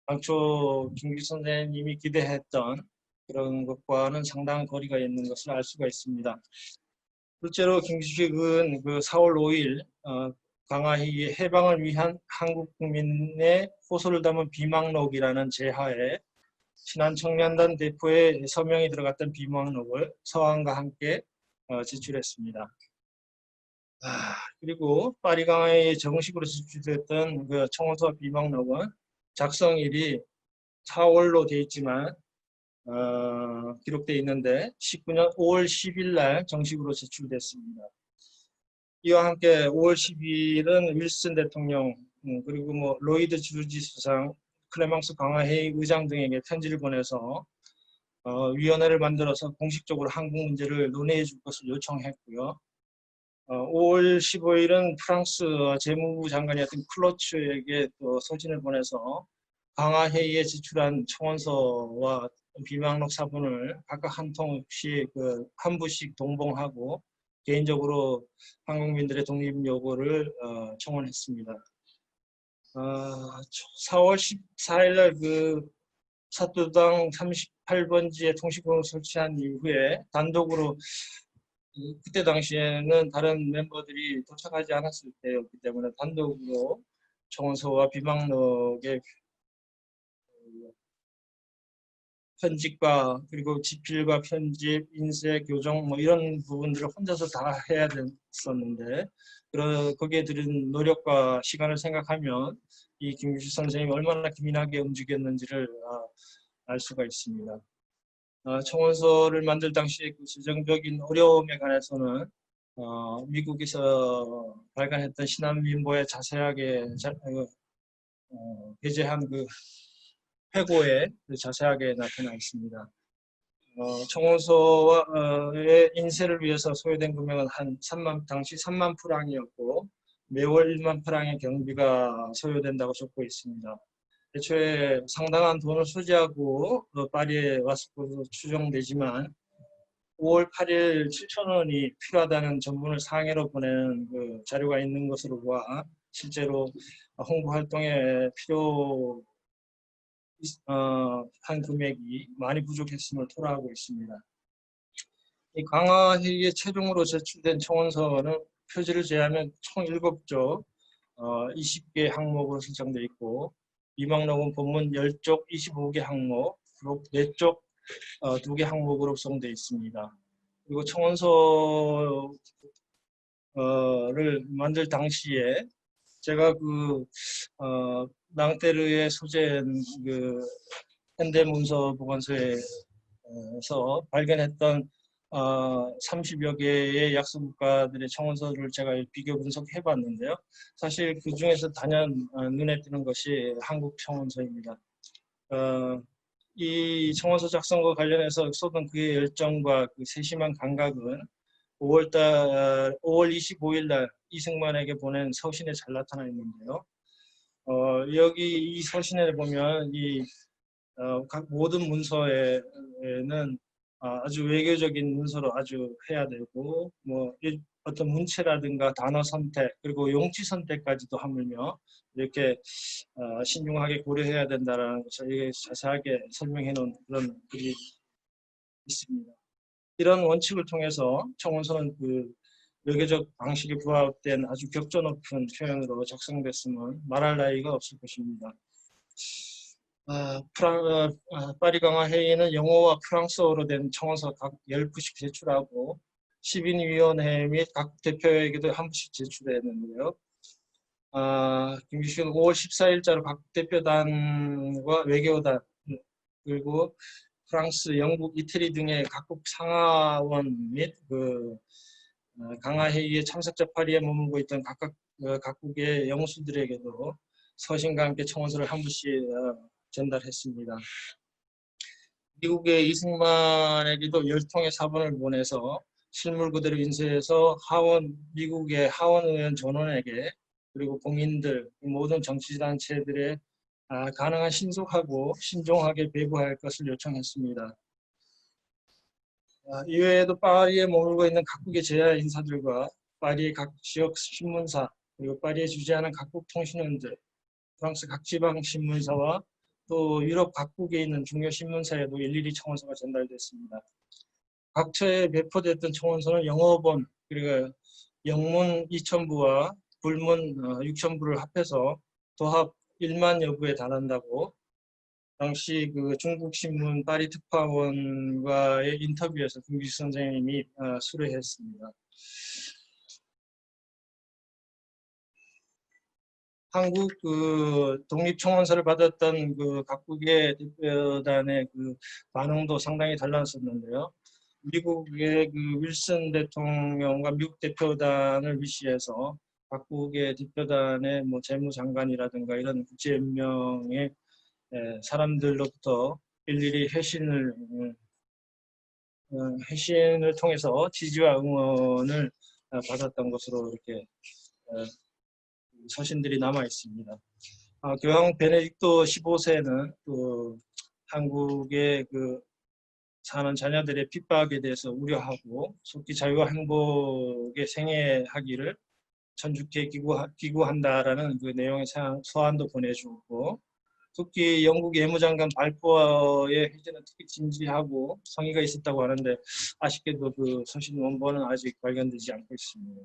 당초 김규식 선생님이 기대했던 그런 것과는 상당한 거리가 있는 것을 알 수가 있습니다. 실제로 김규식은 4월 5일 강화희의 해방을 위한 한국 국민의 호소를 담은 비망록이라는 제하에 신한청년단 대표의 서명이 들어갔던 비망록을 서한과 함께 제출했습니다. 그리고 파리 강화희에 정식으로 제출됐던 청원서 비망록은 작성일이 4월로 되어 있지만 기록되어 있는데 19년 5월 10일 날 정식으로 제출됐습니다. 이와 함께 5월 10일은 윌슨 대통령 그리고 로이드 주지 수상, 클레망스 강화회의 의장 등에게 편지를 보내서 위원회를 만들어서 공식적으로 한국 문제를 논의해 줄 것을 요청했고요. 5월 15일은 프랑스 재무부 장관이었던 클로츠에게 또 서신을 보내서 강화회의에 제출한 청원서와 비망록 사본을 각각 한 통씩 한 부씩 동봉하고 개인적으로 한국민들의 독립 요구를 청원했습니다. 4월 14일 날 사도당 38번지에 통신국을 설치한 이후에 단독으로 그때 당시에는 다른 멤버들이 도착하지 않았을 때였기 때문에 단독으로 청원서와 비망록의 편집과 그리고 집필과 편집, 인쇄, 교정 이런 부분들을 혼자서 다 해야 됐었는데 거기에 들인 노력과 시간을 생각하면 이 김규식 선생님이 얼마나 기민하게 움직였는지를 알 수가 있습니다. 청원서를 만들 당시에 재정적인 어려움에 관해서는 미국에서 발간했던 신한민보에 자세하게 게재한 회고에 자세하게 나타나 있습니다. 청원서의 인쇄를 위해서 소요된 금액은 당시 3만 프랑이었고 매월 1만 프랑의 경비가 소요된다고 적고 있습니다. 애초에 상당한 돈을 소지하고 파리에 왔을 것으로 추정되지만 5월 8일 7천 원이 필요하다는 전문을 상해로 보낸 그 자료가 있는 것으로 보아 실제로 홍보 활동에 필요 한 금액이 많이 부족했음을 토로하고 있습니다. 이 강화회의에 최종으로 제출된 청원서는 표지를 제하면 총 7쪽 20개 항목으로 설정되어 있고 이막록은 본문 10쪽 25개 항목, 그리고 4쪽 2개 항목으로 구성되어 있습니다. 그리고 청원서를 만들 당시에 제가 낭테르에 소재한 그 현대문서 보관소에서 발견했던 30여 개의 약소국가들의 청원서를 제가 비교 분석해 봤는데요. 사실 그 중에서 단연 눈에 띄는 것이 한국 청원서입니다. 이 청원서 작성과 관련해서 쏟은 그의 열정과 그 세심한 감각은 5월 25일 날 이승만에게 보낸 서신에 잘 나타나 있는데요. 여기 이 서신에 보면 각 모든 문서에는 아주 외교적인 문서로 아주 해야 되고 어떤 문체라든가 단어 선택 그리고 용지 선택까지도 하물며 이렇게 신중하게 고려해야 된다는 것을 자세하게 설명해 놓은 그런 글이 있습니다. 이런 원칙을 통해서 청원서는 그 외교적 방식에 부합된 아주 격조 높은 표현으로 작성됐음은 말할 나위가 없을 것입니다. 파리 강화 회의는 영어와 프랑스어로 된 청원서 각 10부씩 제출하고 10인위원회 및 각 대표에게도 한 부씩 제출했는데요. 김규식은 5월 14일자로 각 대표단과 외교단 그리고 프랑스, 영국, 이태리 등의 각국 상하원 및 강화 회의에 참석자 파리에 머물고 있던 각국의 영수들에게도 서신과 함께 청원서를 한 부씩 전달했습니다. 미국의 이승만에게도 10통의 사본을 보내서 실물 그대로 인쇄해서 미국의 하원의원 전원에게 그리고 국민들, 모든 정치단체들의 가능한 신속하고 신중하게 배부할 것을 요청했습니다. 이외에도 파리에 머물고 있는 각국의 제야 인사들과 파리의 각 지역 신문사, 그리고 파리에 주재하는 각국 통신원들, 프랑스 각 지방 신문사와 또 유럽 각국에 있는 중요 신문사에도 일일이 청원서가 전달됐습니다. 각처에 배포됐던 청원서는 영어본, 그리고 영문 2,000부와 불문 6,000부를 합해서 도합 1만여 부에 달한다고 당시 그 중국 신문 파리 특파원과의 인터뷰에서 김규식 선생님이 수료했습니다. 한국 독립청원서를 받았던 각국의 대표단의 반응도 상당히 달랐었는데요. 미국의 윌슨 대통령과 미국 대표단을 위시해서 각국의 대표단의 재무장관이라든가 이런 국제연맹의 사람들로부터 일일이 회신을 통해서 지지와 응원을 받았던 것으로 이렇게 서신들이 남아 있습니다. 교황 베네딕토 15세는 한국의 사는 자녀들의 핍박에 대해서 우려하고 속기 자유와 행복에 생애하기를 천주께 기구한다라는 내용의 서한도 보내주고 특히 영국 외무장관 발포의 해제는 특히 진지하고 성의가 있었다고 하는데 아쉽게도 그 서신 원본은 아직 발견되지 않고 있습니다.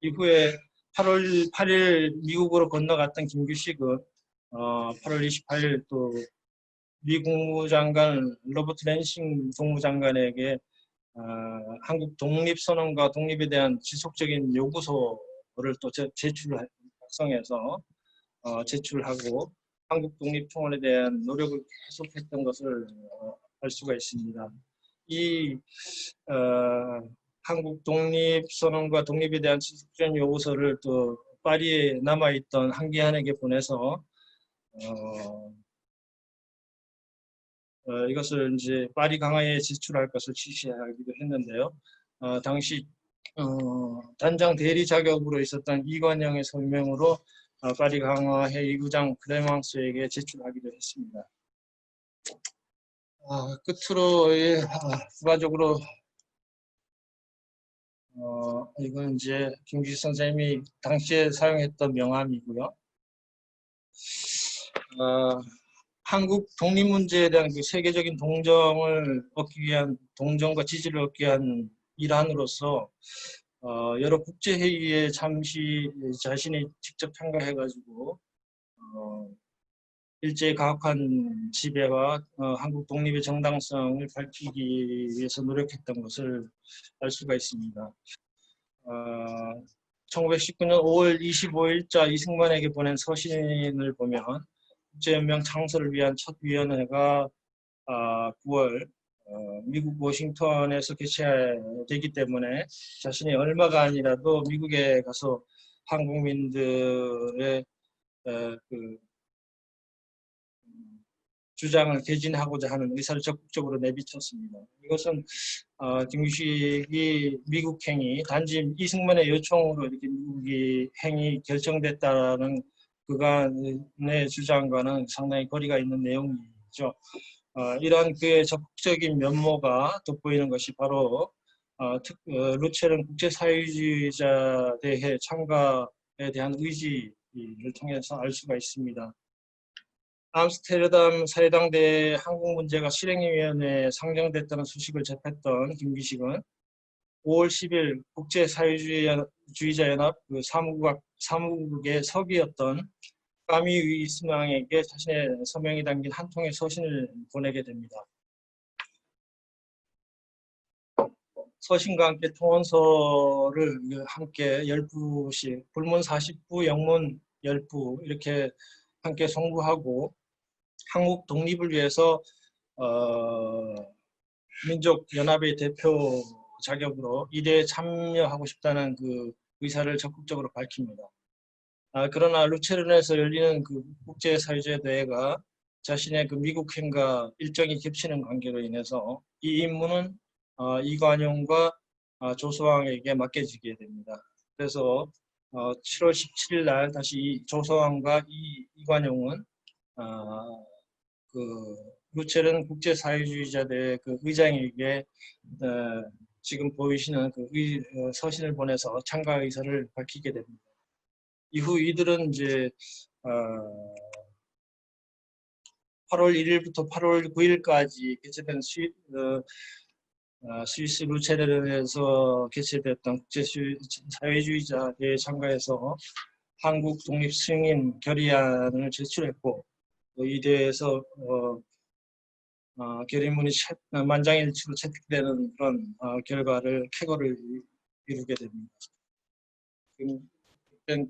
이후에 8월 8일 미국으로 건너갔던 김규식은 8월 28일 또 미 국무장관 로버트 랜싱 국무장관에게 한국 독립선언과 독립에 대한 지속적인 요구서를 또 작성해서 제출하고 한국 독립청원에 대한 노력을 계속했던 것을 알 수가 있습니다. 이 한국 독립선언과 독립에 대한 지속적인 요구서를 또 파리에 남아있던 한기한에게 보내서 이것을 이제 파리 강화에 제출할 것을 지시하기도 했는데요. 당시 단장 대리 자격으로 있었던 이관영의 설명으로 파리 강화 회의구장 크레망스에게 제출하기도 했습니다. 끝으로 부가적으로 이건 이제 김규식 선생님이 당시에 사용했던 명함이고요. 한국 독립 문제에 대한 그 세계적인 동정을 얻기 위한 동정과 지지를 얻기 위한 일환으로서 여러 국제 회의에 잠시 자신이 직접 참가해가지고 일제의 가혹한 지배와 한국 독립의 정당성을 밝히기 위해서 노력했던 것을 알 수가 있습니다. 1919년 5월 25일자 이승만에게 보낸 서신을 보면 국제연맹 창설을 위한 첫 위원회가 9월 미국 워싱턴에서 개최되기 때문에 자신이 얼마가 아니라도 미국에 가서 한국민들의 그 주장을 개진하고자 하는 의사를 적극적으로 내비쳤습니다. 이것은 김규식이 미국 행위, 단지 이승만의 요청으로 이렇게 미국이 행위 결정됐다는 그간의 주장과는 상당히 거리가 있는 내용이죠. 이러한 그의 적극적인 면모가 돋보이는 것이 바로 루첼은 국제사회주의자 대회 참가에 대한 의지를 통해서 알 수가 있습니다. 암스테르담 사회당대 한국 문제가 실행위원회에 상정됐다는 소식을 접했던 김규식은 5월 10일 국제사회주의자 연합 사무국의 서기였던 까미 위스망에게 자신의 서명이 담긴 한 통의 서신을 보내게 됩니다. 서신과 함께 통원서를 함께 10부씩, 불문 40부, 영문 10부 이렇게 함께 송부하고 한국 독립을 위해서 민족연합의 대표 자격으로 이 대회에 참여하고 싶다는 그 의사를 적극적으로 밝힙니다. 그러나 루체른에서 열리는 그 국제사회주의 대회가 자신의 그 미국행과 일정이 겹치는 관계로 인해서 이 임무는 이관용과 조소왕에게 맡겨지게 됩니다. 그래서 7월 17일 날 다시 조소왕과 이관용은 그 루첼은 국제사회주의자대 그 의장에게 지금 보이시는 그 서신을 보내서 참가 의사를 밝히게 됩니다. 이후 이들은 이제 8월 1일부터 8월 9일까지 개최된 스위스 루체른에서 개최됐던 국제사회주의자 대회에 참가해서 한국 독립 승인 결의안을 제출했고 이 대회에서 결의문이 만장일치로 채택되는 그런 쾌거를 이루게 됩니다. 지금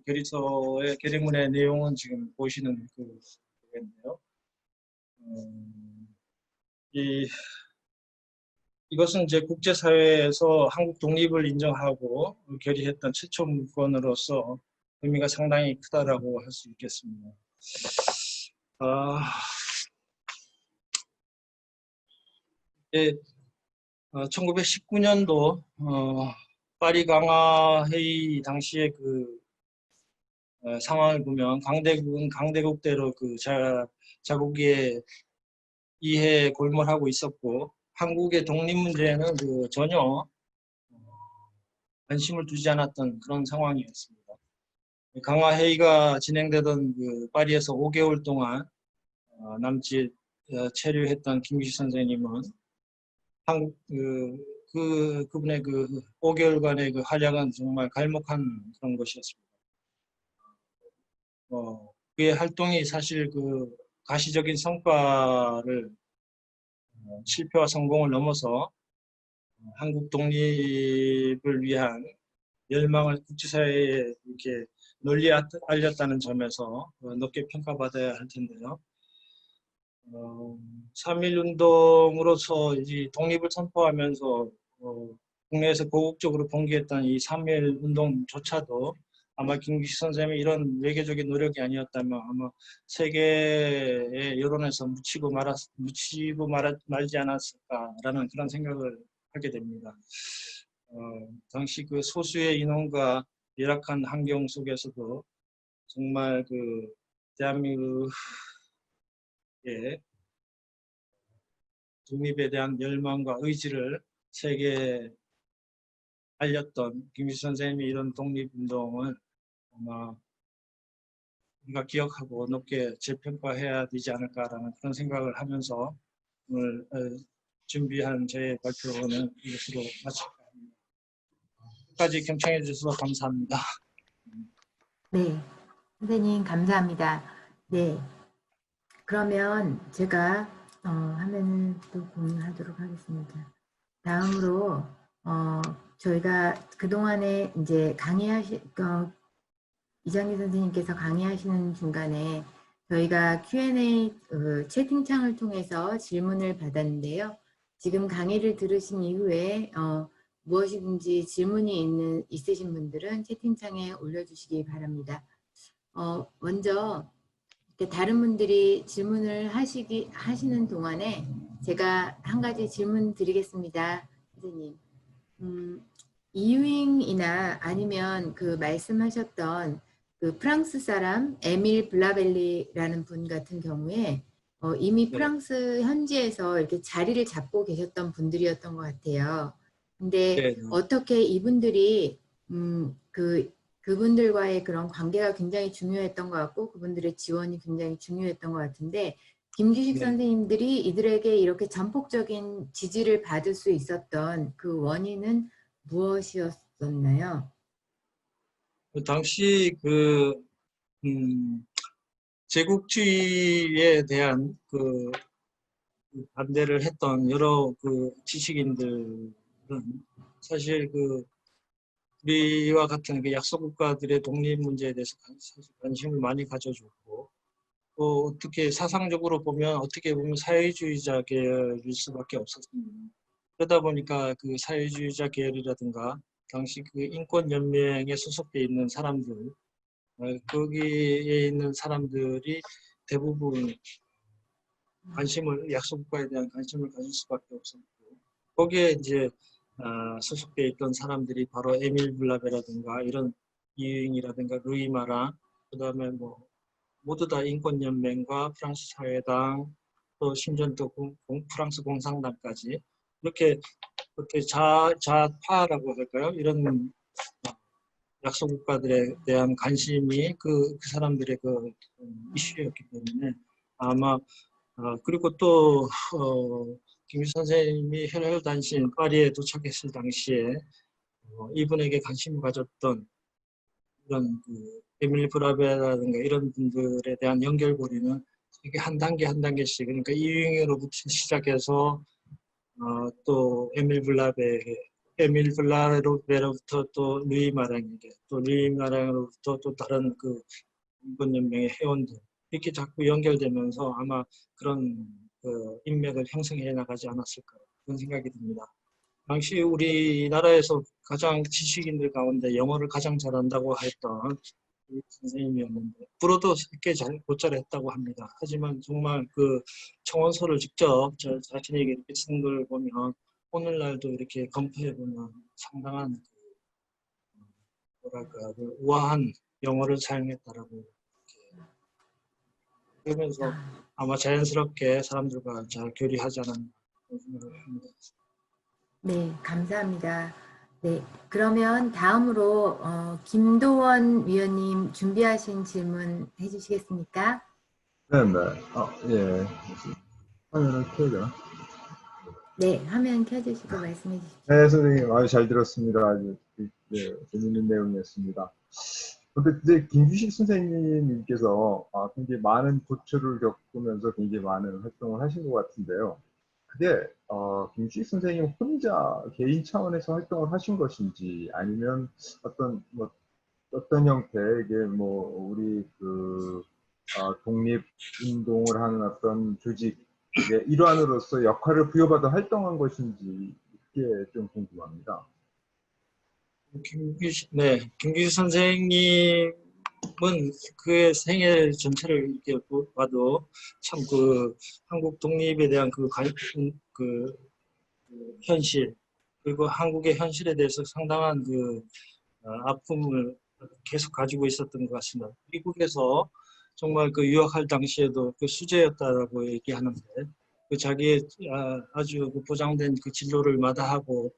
결의서의 결의문의 내용은 지금 보시는 그인데요. 이것은 이제 국제사회에서 한국 독립을 인정하고 결의했던 최초 문건으로서 의미가 상당히 크다라고 할 수 있겠습니다. 1919년도 파리 강화 회의 당시에 그 상황을 보면 강대국은 강대국대로 그 자국의 이해에 골몰하고 있었고 한국의 독립 문제에는 그 전혀 관심을 두지 않았던 그런 상황이었습니다. 강화 회의가 진행되던 그 파리에서 5개월 동안 남짓 체류했던 김규식 선생님은 그분의 그 5개월간의 그 활약은 정말 갈목한 그런 것이었습니다. 그의 활동이 사실 그 가시적인 성과를 실패와 성공을 넘어서 한국 독립을 위한 열망을 국제사회에 이렇게 널리 알렸다는 점에서 높게 평가받아야 할 텐데요. 3.1운동으로서 이 독립을 선포하면서 국내에서 고국적으로 봉기했던 이 3.1운동조차도 아마 김규식 선생님의 이런 외교적인 노력이 아니었다면 아마 세계의 여론에서 묻히고 말지 않았을까라는 그런 생각을 하게 됩니다. 당시 그 소수의 인원과 열악한 환경 속에서도 정말 그 대한민국의 독립에 대한 열망과 의지를 세계 알렸던 김규식 선생님이 이런 독립운동을 아마 우리가 기억하고 높게 재평가해야 되지 않을까라는 그런 생각을 하면서 오늘 준비한 제 발표는 이것으로 마칠까 합니다. 끝까지 경청해 주셔서 감사합니다. 네, 선생님 감사합니다. 네, 그러면 제가 화면을 또 공유하도록 하겠습니다. 다음으로 저희가 그동안에 이제 이장기 선생님께서 강의하시는 중간에 저희가 Q&A 채팅창을 통해서 질문을 받았는데요. 지금 강의를 들으신 이후에 무엇이든지 질문이 있으신 분들은 채팅창에 올려주시기 바랍니다. 먼저 다른 분들이 질문을 하시는 동안에 제가 한 가지 질문 드리겠습니다. 선생님. 이유잉이나 아니면 그 말씀하셨던 그 프랑스 사람 에밀 블라벨리라는 분 같은 경우에 이미 프랑스 현지에서 이렇게 자리를 잡고 계셨던 분들이었던 것 같아요. 근데 어떻게 이분들이 그분들과의 그런 관계가 굉장히 중요했던 것 같고 그분들의 지원이 굉장히 중요했던 것 같은데 김규식 선생님들이 이들에게 이렇게 전폭적인 지지를 받을 수 있었던 그 원인은 무엇이었었나요? 당시 제국주의에 대한 반대를 했던 여러 지식인들은 사실 우리와 같은 약소 국가들의 독립 문제에 대해서 사실 관심을 많이 가져줬고 또 어떻게 사상적으로 보면 어떻게 보면 사회주의자 계열일 수밖에 없었습니다. 그러다 보니까 그 사회주의자 계열이라든가 당시 인권연맹에 소속돼 있는 사람들 거기에 있는 사람들이 대부분 약소국가에 대한 관심을 가질 수밖에 없었고 거기에 이제 소속돼 있던 사람들이 바로 에밀 블라베라든가 이런 이유잉이라든가 루이 마랑 그다음에 모두 다 인권연맹과 프랑스 사회당 또 심지어 또 프랑스 공산당까지 이렇게 좌파라고 할까요? 이런 약소국가들에 대한 관심이 그 사람들의 이슈였기 때문에 아마 그리고 또 김규식 선생님이 혈혈단신 파리에 도착했을 당시에 이분에게 관심을 가졌던 이런 에밀리 브라베라든가 이런 분들에 대한 연결고리는 이게 한 단계 한 단계씩 그러니까 이유잉으로부터 시작해서 또 에밀 블라베로부터 또 루이 마랑에게 또 루이 마랑으로부터 또 다른 인권연맹의 회원들 이렇게 자꾸 연결되면서 아마 그런 인맥을 형성해 나가지 않았을까 그런 생각이 듭니다. 당시 우리나라에서 가장 지식인들 가운데 영어를 가장 잘한다고 했던 선생님이었는데 불어도 꽤 못 잘했다고 합니다. 하지만 정말 청원서를 직접 저 자신에게 이렇게 쓴 걸 보면 오늘날도 이렇게 검토해 보면 상당한 우아한 영어를 사용했다라고 그러면서 아마 자연스럽게 사람들과 잘 교류하지 않았나 그런 생각을 합니다. 네, 감사합니다. 네, 그러면 다음으로 김도원 위원님 준비하신 질문 해주시겠습니까? 네. 예. 화면을 켜야 되나? 네, 화면 켜주시고 말씀해 주십시오. 네, 선생님. 아주 잘 들었습니다. 아주 재밌는 내용이었습니다. 근데 이제 김규식 선생님께서 굉장히 많은 고초를 겪으면서 굉장히 많은 활동을 하신 것 같은데요. 그게 김규식 선생님 혼자 개인 차원에서 활동을 하신 것인지 아니면 어떤 형태의 우리 독립운동을 하는 어떤 조직의 일환으로서 역할을 부여받아 활동한 것인지 이게 좀 궁금합니다. 김규식 선생님은 그의 생애 전체를 이렇게 봐도 참 한국 독립에 대한 현실 그리고 한국의 현실에 대해서 상당한 아픔을 계속 가지고 있었던 것 같습니다. 미국에서 정말 유학할 당시에도 수재였다라고 얘기하는데 자기의 아주 보장된 진로를 마다하고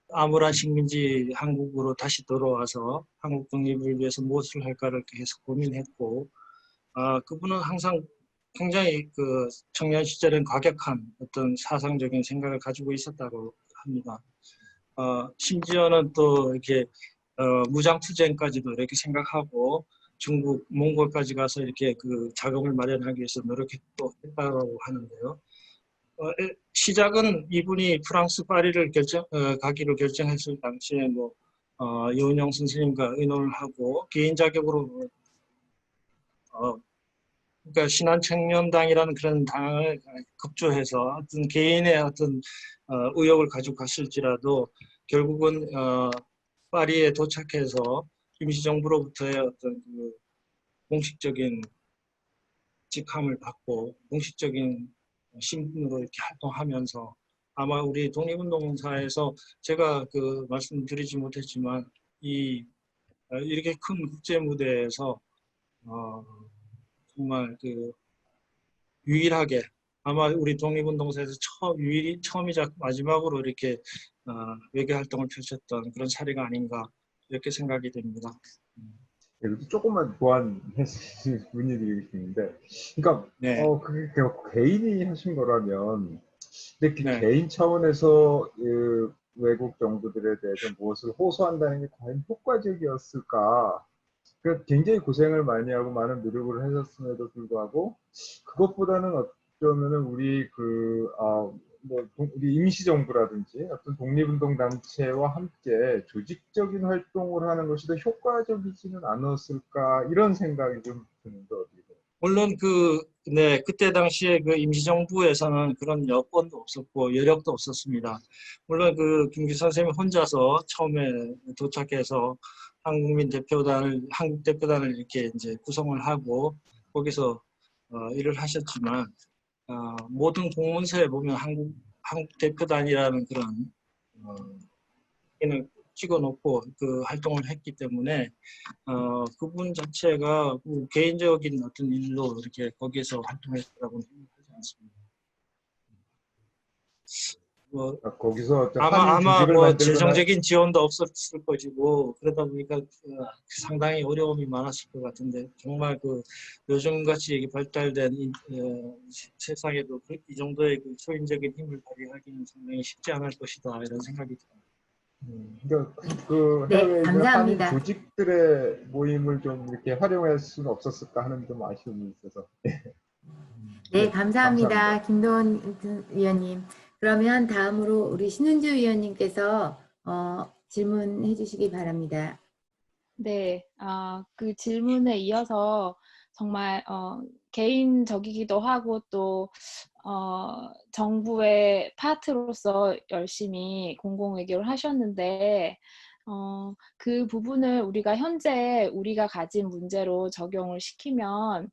암울한 식민지 한국으로 다시 돌아와서 한국 독립을 위해서 무엇을 할까를 계속 고민했고, 그분은 항상 굉장히 그 청년 시절엔 과격한 어떤 사상적인 생각을 가지고 있었다고 합니다. 심지어는 또 이렇게 무장투쟁까지도 이렇게 생각하고 중국, 몽골까지 가서 이렇게 그 자금을 마련하기 위해서 노력했다고 하는데요. 시작은 이분이 프랑스 파리를 가기로 결정했을 당시에 뭐 이원영 선생님과 의논을 하고 개인 자격으로 그러니까 신한청년당이라는 그런 당을 급조해서 어떤 개인의 어떤 의욕을 가지고 갔을지라도 결국은 파리에 도착해서 임시정부로부터의 어떤 그 공식적인 직함을 받고 공식적인 신분으로 이렇게 활동하면서 아마 우리 독립운동사에서 제가 그 말씀드리지 못했지만 이렇게 큰 국제 무대에서 정말 그 유일하게 아마 우리 독립운동사에서 처음이자 마지막으로 이렇게 외교 활동을 펼쳤던 그런 사례가 아닌가 이렇게 생각이 됩니다. 여기서 조금만 보완해주실 문의드리겠는데, 그러니까 네. 그게 개인이 하신 거라면, 근데 그 네. 개인 차원에서 그 외국 정부들에 대해서 무엇을 호소한다는 게 과연 효과적이었을까? 그 굉장히 고생을 많이 하고 많은 노력을 하셨음에도 불구하고 그것보다는 어쩌면은 우리 우리 임시정부라든지 어떤 독립운동 단체와 함께 조직적인 활동을 하는 것이 더 효과적이지는 않았을까 이런 생각이 좀 드는데 어떻게 돼요? 물론 그때 당시에 그 임시정부에서는 그런 여건도 없었고 여력도 없었습니다. 물론 그 김규 선생님 혼자서 처음에 도착해서 한국 대표단을 이렇게 이제 구성을 하고 거기서 일을 하셨지만 모든 공문서에 보면 한국 대표단이라는 그런 을 찍어놓고 그 활동을 했기 때문에 그분 자체가 개인적인 어떤 일로 이렇게 거기에서 활동했다고 생각하지 않습니다. 뭐 거기서 한인 아마 조직을 뭐 만들거나 재정적인 지원도 없었을 것이고 그러다 보니까 상당히 어려움이 많았을 것 같은데 정말 그 요즘같이 발달된 세상에도 이 정도의 그 초인적인 힘을 발휘하기는 상당히 쉽지 않을 것이다 이런 생각이 듭니다. 그러니까 그 네, 해외에 있는 한인 감사합니다. 조직들의 모임을 좀 이렇게 활용할 수는 없었을까 하는 좀 아쉬움이 있어서. 네, 감사합니다. 감사합니다. 김도원 위원님. 그러면 다음으로 우리 신은주 위원님께서 질문해 주시기 바랍니다. 네, 그 질문에 이어서 정말 개인적이기도 하고 또 정부의 파트로서 열심히 공공외교를 하셨는데 그 부분을 우리가 현재 우리가 가진 문제로 적용을 시키면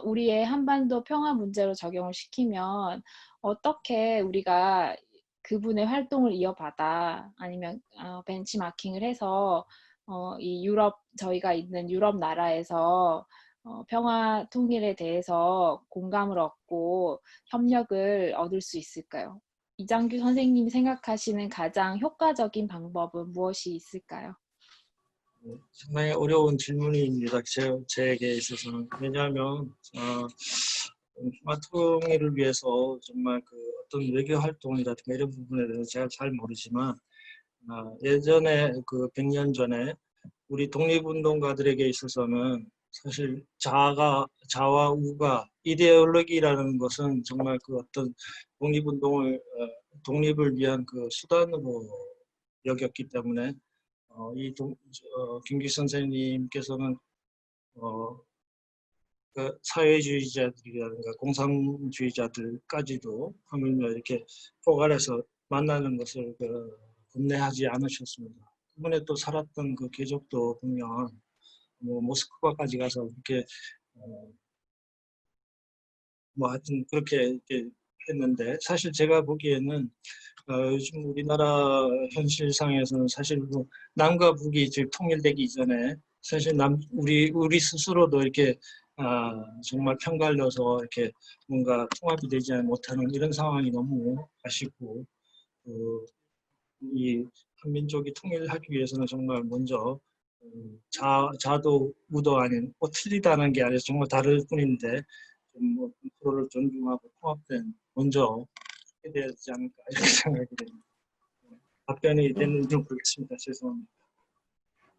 우리의 한반도 평화 문제로 적용을 시키면 어떻게 우리가 그분의 활동을 이어받아 아니면 벤치마킹을 해서 이 저희가 있는 유럽 나라에서 평화 통일에 대해서 공감을 얻고 협력을 얻을 수 있을까요? 이장규 선생님이 생각하시는 가장 효과적인 방법은 무엇이 있을까요? 상당히 어려운 질문입니다. 제게 있어서는. 왜냐하면 평화 통일을 위해서 정말 그 어떤 외교 활동이라든가 이런 부분에 대해서 제가 잘 모르지만 예전에 그 100년 전에 우리 독립운동가들에게 있어서는 사실 자와 우가 이데올로기라는 것은 정말 그 어떤 독립을 위한 그 수단으로 여겼기 때문에 김기 선생님께서는 그 사회주의자들이라든가 공산주의자들까지도 하물며 이렇게 포괄해서 만나는 것을 겁내하지 않으셨습니다. 그분에 또 살았던 그 계적도 보면 뭐 모스크바까지 가서 이렇게 뭐 하여튼 그렇게 이렇게 했는데 사실 제가 보기에는 요즘 우리나라 현실상에서는 사실 뭐 남과 북이 즉 통일되기 이전에 사실 우리 스스로도 이렇게 정말 편갈려서 이렇게 뭔가 통합이 되지 못하는 이런 상황이 너무 아쉽고 이 한민족이 통일하기 위해서는 정말 먼저 자도 우도 아닌 뭐 틀리다는 게 아니라 정말 다를 뿐인데 좀뭐 서로를 존중하고 통합된 먼저 해야 되지 않을까 이렇게 생각이 됩니다. 답변이 네, 됐는지 모르겠습니다. 죄송합니다.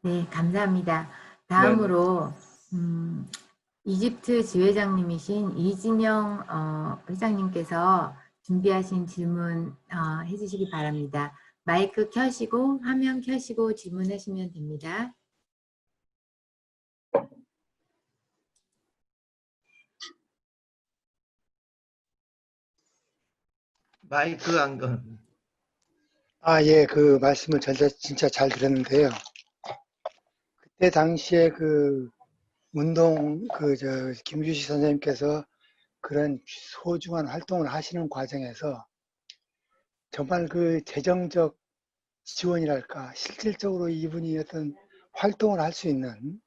네, 감사합니다. 네네. 다음으로 이집트 지회장님이신 이진영 회장님께서 준비하신 질문 해주시기 바랍니다. 마이크 켜시고 화면 켜시고 질문하시면 됩니다. 마이크 안 건. 예, 그 말씀을 진짜 잘 들었는데요. 그때 당시에 그 운동, 김규식 선생님께서 그런 소중한 활동을 하시는 과정에서 정말 그 재정적 지원이랄까, 실질적으로 이분이 어떤 활동을 할 수 있는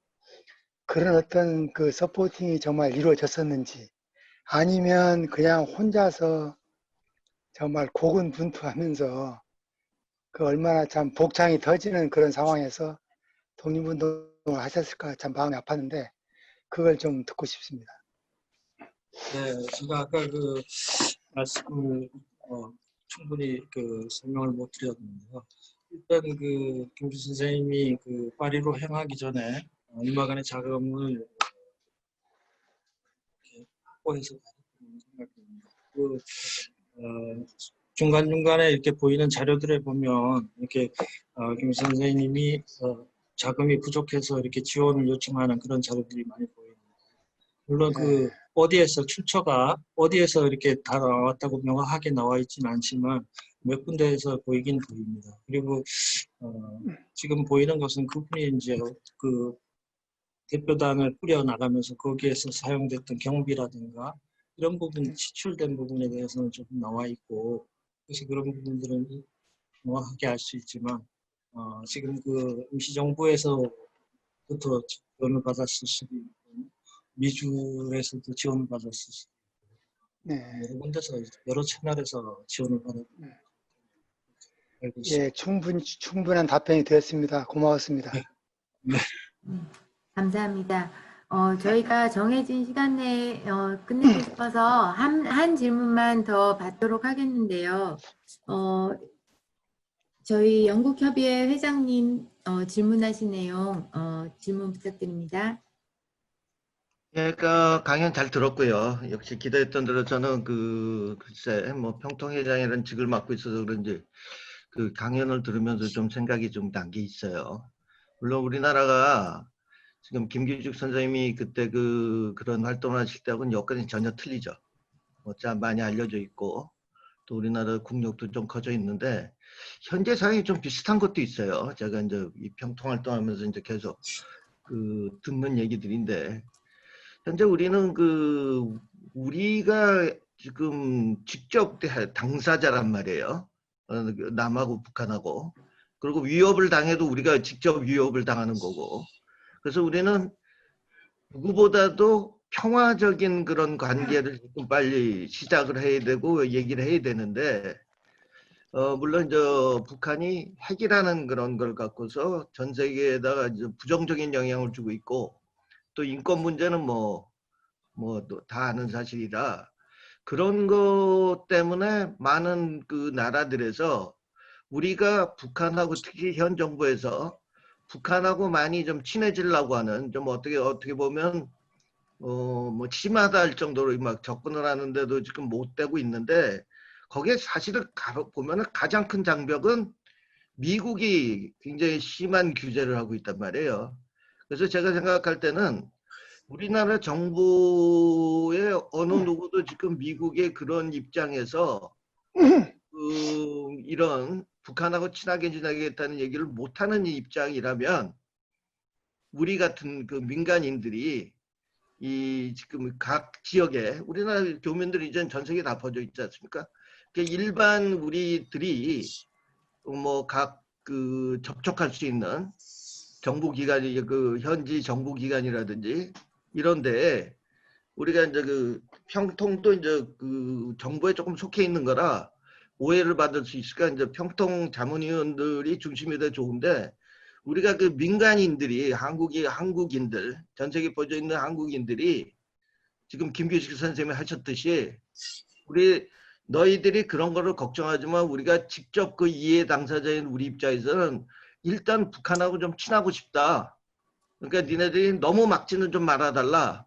그런 어떤 그 서포팅이 정말 이루어졌었는지, 아니면 그냥 혼자서 정말 고군분투하면서 그 얼마나 참 복창이 터지는 그런 상황에서 독립운동을 하셨을까 참 마음이 아팠는데 그걸 좀 듣고 싶습니다. 네, 제가 아까 그 말씀을 충분히 그 설명을 못 드렸는데요. 일단 그 김주 선생님이 그 파리로 행하기 전에 얼마간의 자금을 확보해서 가셨다는 생각이 듭니다. 그 중간중간에 이렇게 보이는 자료들에 보면 이렇게 김 선생님이 자금이 부족해서 이렇게 지원을 요청하는 그런 자료들이 많이 보입니다. 물론 그 어디에서 출처가 어디에서 이렇게 다 나왔다고 명확하게 나와 있지는 않지만 몇 군데에서 보이긴 보입니다. 그리고 지금 보이는 것은 그분이 이제 그 대표단을 꾸려 나가면서 거기에서 사용됐던 경비라든가 이런 부분 지출된 부분에 대해서는 조금 나와 있고 그래서 그런 부분들은 명확하게 알 수 있지만 지금 그 임시정부에서부터 지원을 받았을 수도 있고 미주에서도 지원을 받았을 수도 있고 여러 군데서 여러 채널에서 지원을 받았고 알고 있습니다. 예, 충분한 답변이 되었습니다. 고마웠습니다. 네. 감사합니다. 저희가 정해진 시간 내에 끝내고 싶어서 한 질문만 더 받도록 하겠는데요. 저희 영국협의회 회장님 질문하신 내용 질문 부탁드립니다. 예, 그 강연 잘 들었고요. 역시 기대했던 대로 저는 글쎄 뭐 평통회장이라는 직을 맡고 있어서 그런지 그 강연을 들으면서 좀 생각이 좀 난 게 있어요. 물론 우리나라가 지금 김규식 선생님이 그때 그런 활동을 하실 때하고는 여건이 전혀 틀리죠. 참 많이 알려져 있고 또 우리나라 국력도 좀 커져 있는데 현재 상황이 좀 비슷한 것도 있어요. 제가 이제 이 평통 활동하면서 이제 계속 듣는 얘기들인데 현재 우리는 우리가 지금 직접 당사자란 말이에요. 남하고 북한하고. 그리고 위협을 당해도 우리가 직접 위협을 당하는 거고. 그래서 우리는 누구보다도 평화적인 그런 관계를 좀 빨리 시작을 해야 되고 얘기를 해야 되는데 물론 북한이 핵이라는 그런 걸 갖고서 전 세계에다가 이제 부정적인 영향을 주고 있고 또 인권 문제는 뭐 다 아는 사실이라 그런 것 때문에 많은 그 나라들에서 우리가 북한하고 특히 현 정부에서 북한하고 많이 좀 친해지려고 하는 좀 어떻게 보면 뭐 심하다 할 정도로 막 접근을 하는데도 지금 못 되고 있는데 거기에 사실은 보면은 가장 큰 장벽은 미국이 굉장히 심한 규제를 하고 있단 말이에요. 그래서 제가 생각할 때는 우리나라 정부의 어느 누구도 지금 미국의 그런 입장에서 이런 북한하고 친하게 지내겠다는 얘기를 못하는 입장이라면 우리 같은 그 민간인들이 이 지금 각 지역에 우리나라 교민들이 이제 전 세계 다 퍼져 있지 않습니까? 일반 우리들이 뭐 각 접촉할 수 있는 정부기관이 현지 정부기관이라든지 이런데 우리가 이제 평통도 이제 정부에 조금 속해 있는 거라 오해를 받을 수 있을까? 이제 평통 자문위원들이 중심이 돼 좋은데 우리가 그 민간인들이 한국인들 전 세계 퍼져 있는 한국인들이 지금 김규식 선생님이 하셨듯이 우리 너희들이 그런 거를 걱정하지만 우리가 직접 그 이해 당사자인 우리 입장에서는 일단 북한하고 좀 친하고 싶다. 그러니까 니네들이 너무 막지는 좀 말아달라.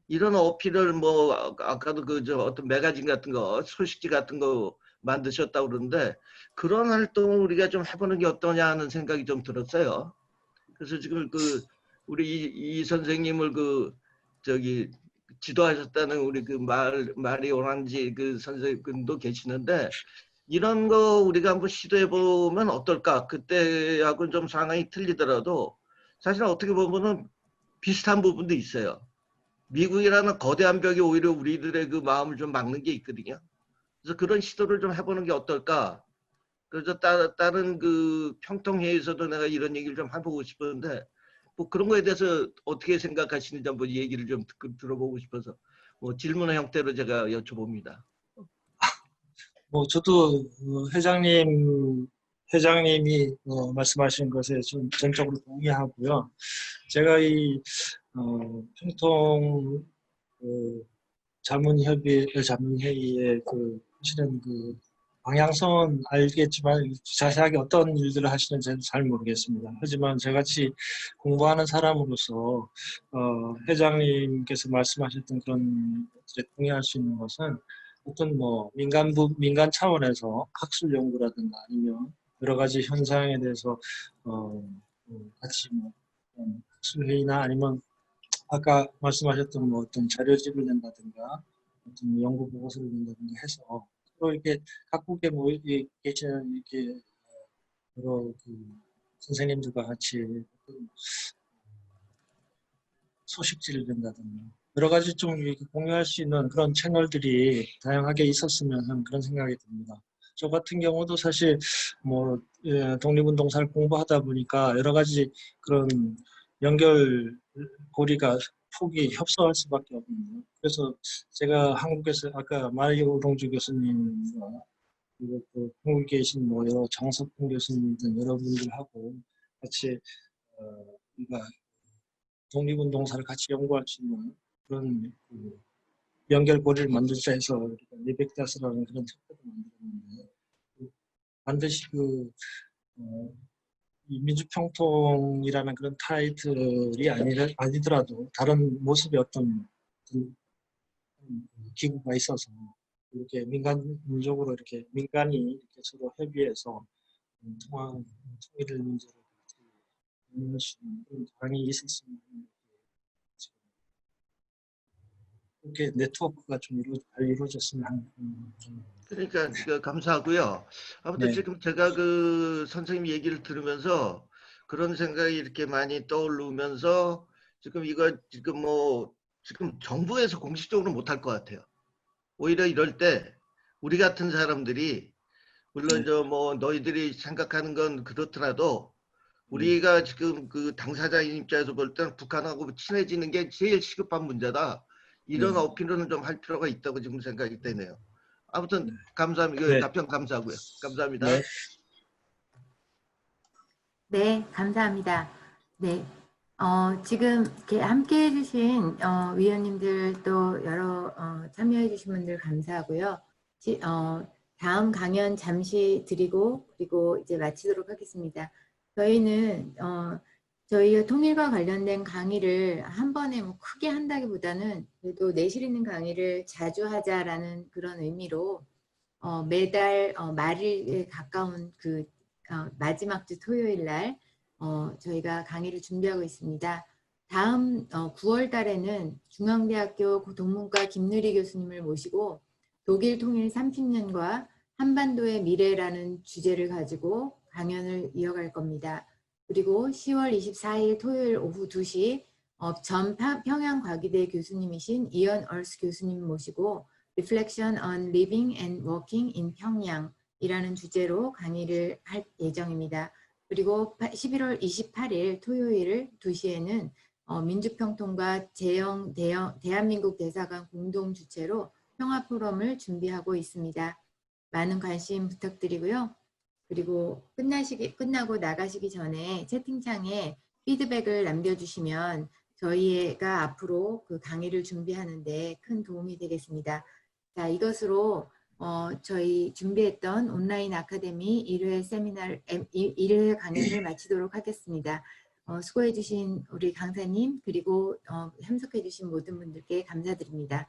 이런 어필을 뭐 아까도 그 저 어떤 매거진 같은 거 소식지 같은 거 만드셨다고 그러는데 그런 활동을 우리가 좀 해보는 게 어떠냐 하는 생각이 좀 들었어요. 그래서 지금 그 우리 이 선생님을 그 저기 지도하셨다는 우리 그 말이 오란지 그 선생님도 계시는데 이런 거 우리가 한번 시도해 보면 어떨까? 그때하고는 좀 상황이 틀리더라도 사실 어떻게 보면은 비슷한 부분도 있어요. 미국이라는 거대한 벽이 오히려 우리들의 그 마음을 좀 막는 게 있거든요. 그래서 그런 시도를 좀 해보는 게 어떨까? 그래서 다른 그 평통회의에서도 내가 이런 얘기를 좀 해보고 싶었는데 뭐 그런 거에 대해서 어떻게 생각하시는지 한번 얘기를 좀 들어보고 싶어서 뭐 질문의 형태로 제가 여쭤봅니다. 뭐 저도 회장님이 말씀하신 것에 좀 전적으로 동의하고요. 제가 이 평통 자문회의의 그 실은 그 방향성은 알겠지만 자세하게 어떤 일들을 하시는지 잘 모르겠습니다. 하지만 저같이 공부하는 사람으로서 회장님께서 말씀하셨던 그런 것들에 동의할 수 있는 것은 어떤 뭐 민간 차원에서 학술 연구라든가 아니면 여러 가지 현상에 대해서 같이 뭐 학술 회의나 아니면 아까 말씀하셨던 뭐 어떤 자료집을 낸다든가 어떤 연구 보고서를 낸다든가 해서 또 이렇게 각국에 모여 계시는 이렇게 여러 그 선생님들과 같이 소식지를 낸다든가 여러 가지 좀 이렇게 공유할 수 있는 그런 채널들이 다양하게 있었으면 하는 그런 생각이 듭니다. 저 같은 경우도 사실 뭐 독립운동사를 공부하다 보니까 여러 가지 그런 연결고리가 폭이 협소할 수밖에 없네요. 그래서 제가 한국에서 아까 마리오 우동주 교수님과 그리고 또 한국에 계신 뭐 여러 장석훈 교수님 등 여러분들하고 같이 우리가 독립운동사를 같이 연구할 수 있는 그런 그 연결고리를 만들자 해서 리벡다스라는 그런 책도 만들었는데 반드시 이 민주평통이라는 그런 타이틀이 아니더라도 다른 모습의 어떤 기구가 있어서 이렇게 민간적으로 이렇게 민간이 이렇게 서로 협의해서 통일을 문제로 할 수 있는 그런 방이 있었으면 이렇게 네트워크가 좀 잘 이루어졌으면 하는 그러니까 그 감사하고요. 아무튼 네. 지금 제가 그 선생님 얘기를 들으면서 그런 생각이 이렇게 많이 떠오르면서 지금 이거 지금 뭐 지금 정부에서 공식적으로 못할 것 같아요. 오히려 이럴 때 우리 같은 사람들이 물론 네. 저 뭐 너희들이 생각하는 건 그렇더라도 우리가 지금 그 당사자인 입장에서 볼 때는 북한하고 친해지는 게 제일 시급한 문제다. 이런 네. 어필은 좀 할 필요가 있다고 지금 생각이 되네요. 아무튼 감사합니다. 네. 답변 감사하고요. 감사합니다. 네. 네, 감사합니다. 네, 지금 이렇게 함께 해주신 위원님들 또 여러 참여해주신 분들 감사하고요. 다음 강연 잠시 드리고 그리고 이제 마치도록 하겠습니다. 저희는 저희가 통일과 관련된 강의를 한 번에 뭐 크게 한다기보다는 그래도 내실 있는 강의를 자주 하자라는 그런 의미로 매달 말일에 가까운 그 마지막 주 토요일 날 저희가 강의를 준비하고 있습니다. 다음 9월 달에는 중앙대학교 동문과 김누리 교수님을 모시고 독일 통일 30년과 한반도의 미래라는 주제를 가지고 강연을 이어갈 겁니다. 그리고 10월 24일 토요일 오후 2시 전 평양과기대 교수님이신 이언 얼스 교수님 모시고 Reflection on Living and Working in 평양이라는 주제로 강의를 할 예정입니다. 그리고 11월 28일 토요일 2시에는 민주평통과 대한민국 대사관 공동 주최로 평화포럼을 준비하고 있습니다. 많은 관심 부탁드리고요. 그리고 끝나고 나가시기 전에 채팅창에 피드백을 남겨주시면 저희가 앞으로 그 강의를 준비하는데 큰 도움이 되겠습니다. 자, 이것으로 저희 준비했던 온라인 아카데미 1회 강연을 마치도록 하겠습니다. 수고해주신 우리 강사님 그리고 참석해주신 모든 분들께 감사드립니다.